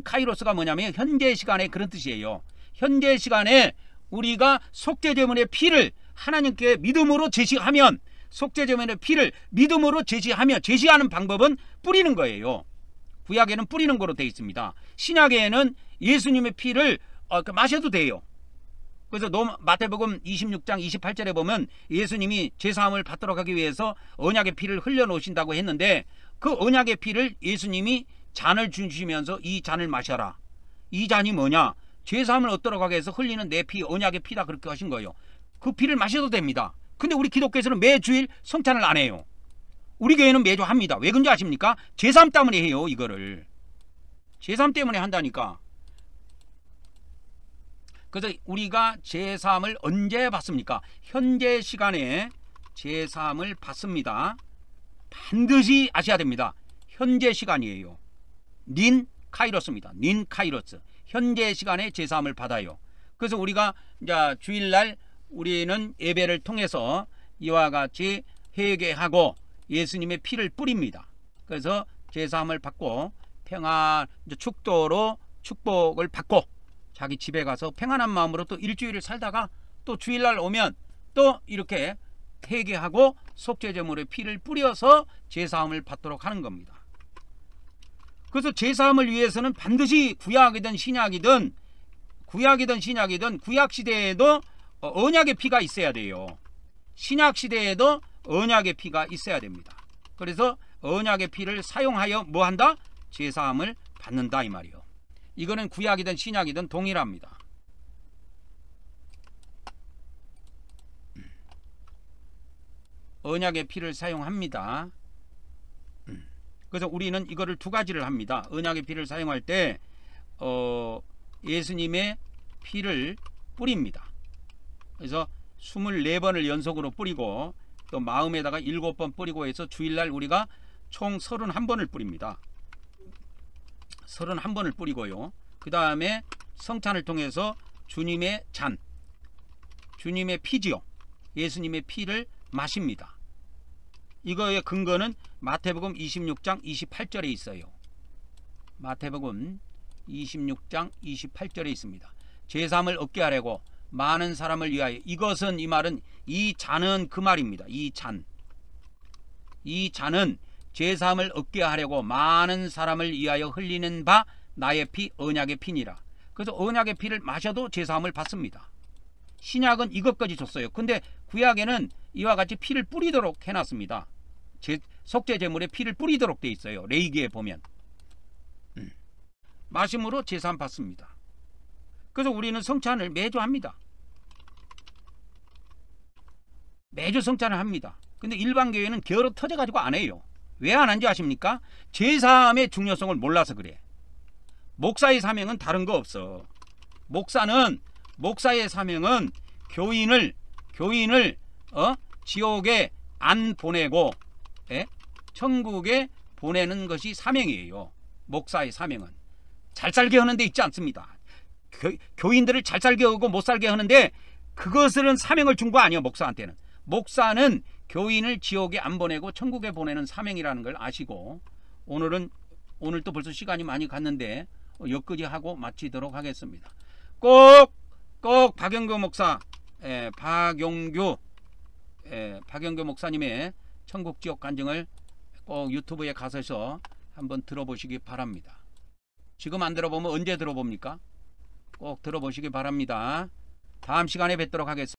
카이로스가 뭐냐면 현재 시간에 그런 뜻이에요. 현재 시간에 우리가 속죄제물의 피를 하나님께 믿음으로 제시하면 속죄제물의 피를 믿음으로 제시하는 방법은 뿌리는 거예요. 구약에는 뿌리는 거로 되어 있습니다. 신약에는 예수님의 피를 마셔도 돼요. 그래서 마태복음 26장 28절에 보면 예수님이 제사함을 받도록 하기 위해서 언약의 피를 흘려놓으신다고 했는데 그 언약의 피를 예수님이 잔을 주시면서 이 잔을 마셔라. 이 잔이 뭐냐? 제사함을 얻도록 하기 위해서 흘리는 내 피, 언약의 피다 그렇게 하신 거예요. 그 피를 마셔도 됩니다. 근데 우리 기독교에서는 매주일 성찬을 안 해요. 우리 교회는 매주 합니다. 왜 그런지 아십니까? 제사함 때문에 해요. 이거를 제사함 때문에 한다니까. 그래서 우리가 제사함을 언제 받습니까? 현재 시간에 제사함을 받습니다. 반드시 아셔야 됩니다. 현재 시간이에요. 카이로스입니다. 카이로스. 현재 시간에 제사함을 받아요. 그래서 우리가 이제 주일날 우리는 예배를 통해서 이와 같이 회개하고 예수님의 피를 뿌립니다. 그래서 제사함을 받고 축도로 축복을 받고 자기 집에 가서 평안한 마음으로 또 일주일을 살다가 또 주일날 오면 또 이렇게 회개하고 속죄제물의 피를 뿌려서 제사함을 받도록 하는 겁니다. 그래서 제사함을 위해서는 반드시 구약이든 신약이든 구약시대에도 언약의 피가 있어야 돼요. 신약시대에도 언약의 피가 있어야 됩니다. 그래서 언약의 피를 사용하여 뭐한다? 제사함을 받는다 이 말이요. 이거는 구약이든 신약이든 동일합니다. 언약의 피를 사용합니다. 그래서 우리는 이거를 두 가지를 합니다. 언약의 피를 사용할 때 예수님의 피를 뿌립니다. 그래서 24번을 연속으로 뿌리고 또 마음에다가 7번 뿌리고 해서 주일날 우리가 총 31번을 뿌립니다. 31번을 뿌리고요. 그 다음에 성찬을 통해서 주님의 잔, 주님의 피지요. 예수님의 피를 마십니다. 이거의 근거는 마태복음 26장 28절에 있어요. 마태복음 26장 28절에 있습니다. 제사함을 얻게 하려고 많은 사람을 위하여. 이것은, 이 말은, 이 잔은 그 말입니다. 이 잔은 제사함을 얻게 하려고 많은 사람을 위하여 흘리는 바 나의 피, 언약의 피니라. 그래서 언약의 피를 마셔도 제사함을 받습니다. 신약은 이것까지 줬어요. 근데 구약에는 이와 같이 피를 뿌리도록 해놨습니다. 속죄제물에 피를 뿌리도록 돼 있어요. 레위기에 보면. 마심으로 제사함 받습니다. 그래서 우리는 성찬을 매주 합니다. 매주 성찬을 합니다. 근데 일반 교회는 게으러 터져가지고 안 해요. 왜 안 하는지 아십니까? 제사함의 중요성을 몰라서 그래. 목사의 사명은 다른 거 없어. 목사의 사명은 교인을 지옥에 안 보내고 천국에 보내는 것이 사명이에요. 목사의 사명은 잘 살게 하는 데 있지 않습니다. 교인들을 잘 살게 하고 못 살게 하는데 그것은 사명을 준 거 아니에요. 목사한테는. 목사는 교인을 지옥에 안 보내고 천국에 보내는 사명이라는 걸 아시고, 오늘 또 벌써 시간이 많이 갔는데 여기까지 하고 마치도록 하겠습니다. 꼭 박영규 목사, 박영규 목사님의 천국 지옥 간증을 꼭 유튜브에 가셔서 한번 들어보시기 바랍니다. 지금 안 들어보면 언제 들어봅니까? 꼭 들어보시기 바랍니다. 다음 시간에 뵙도록 하겠습니다.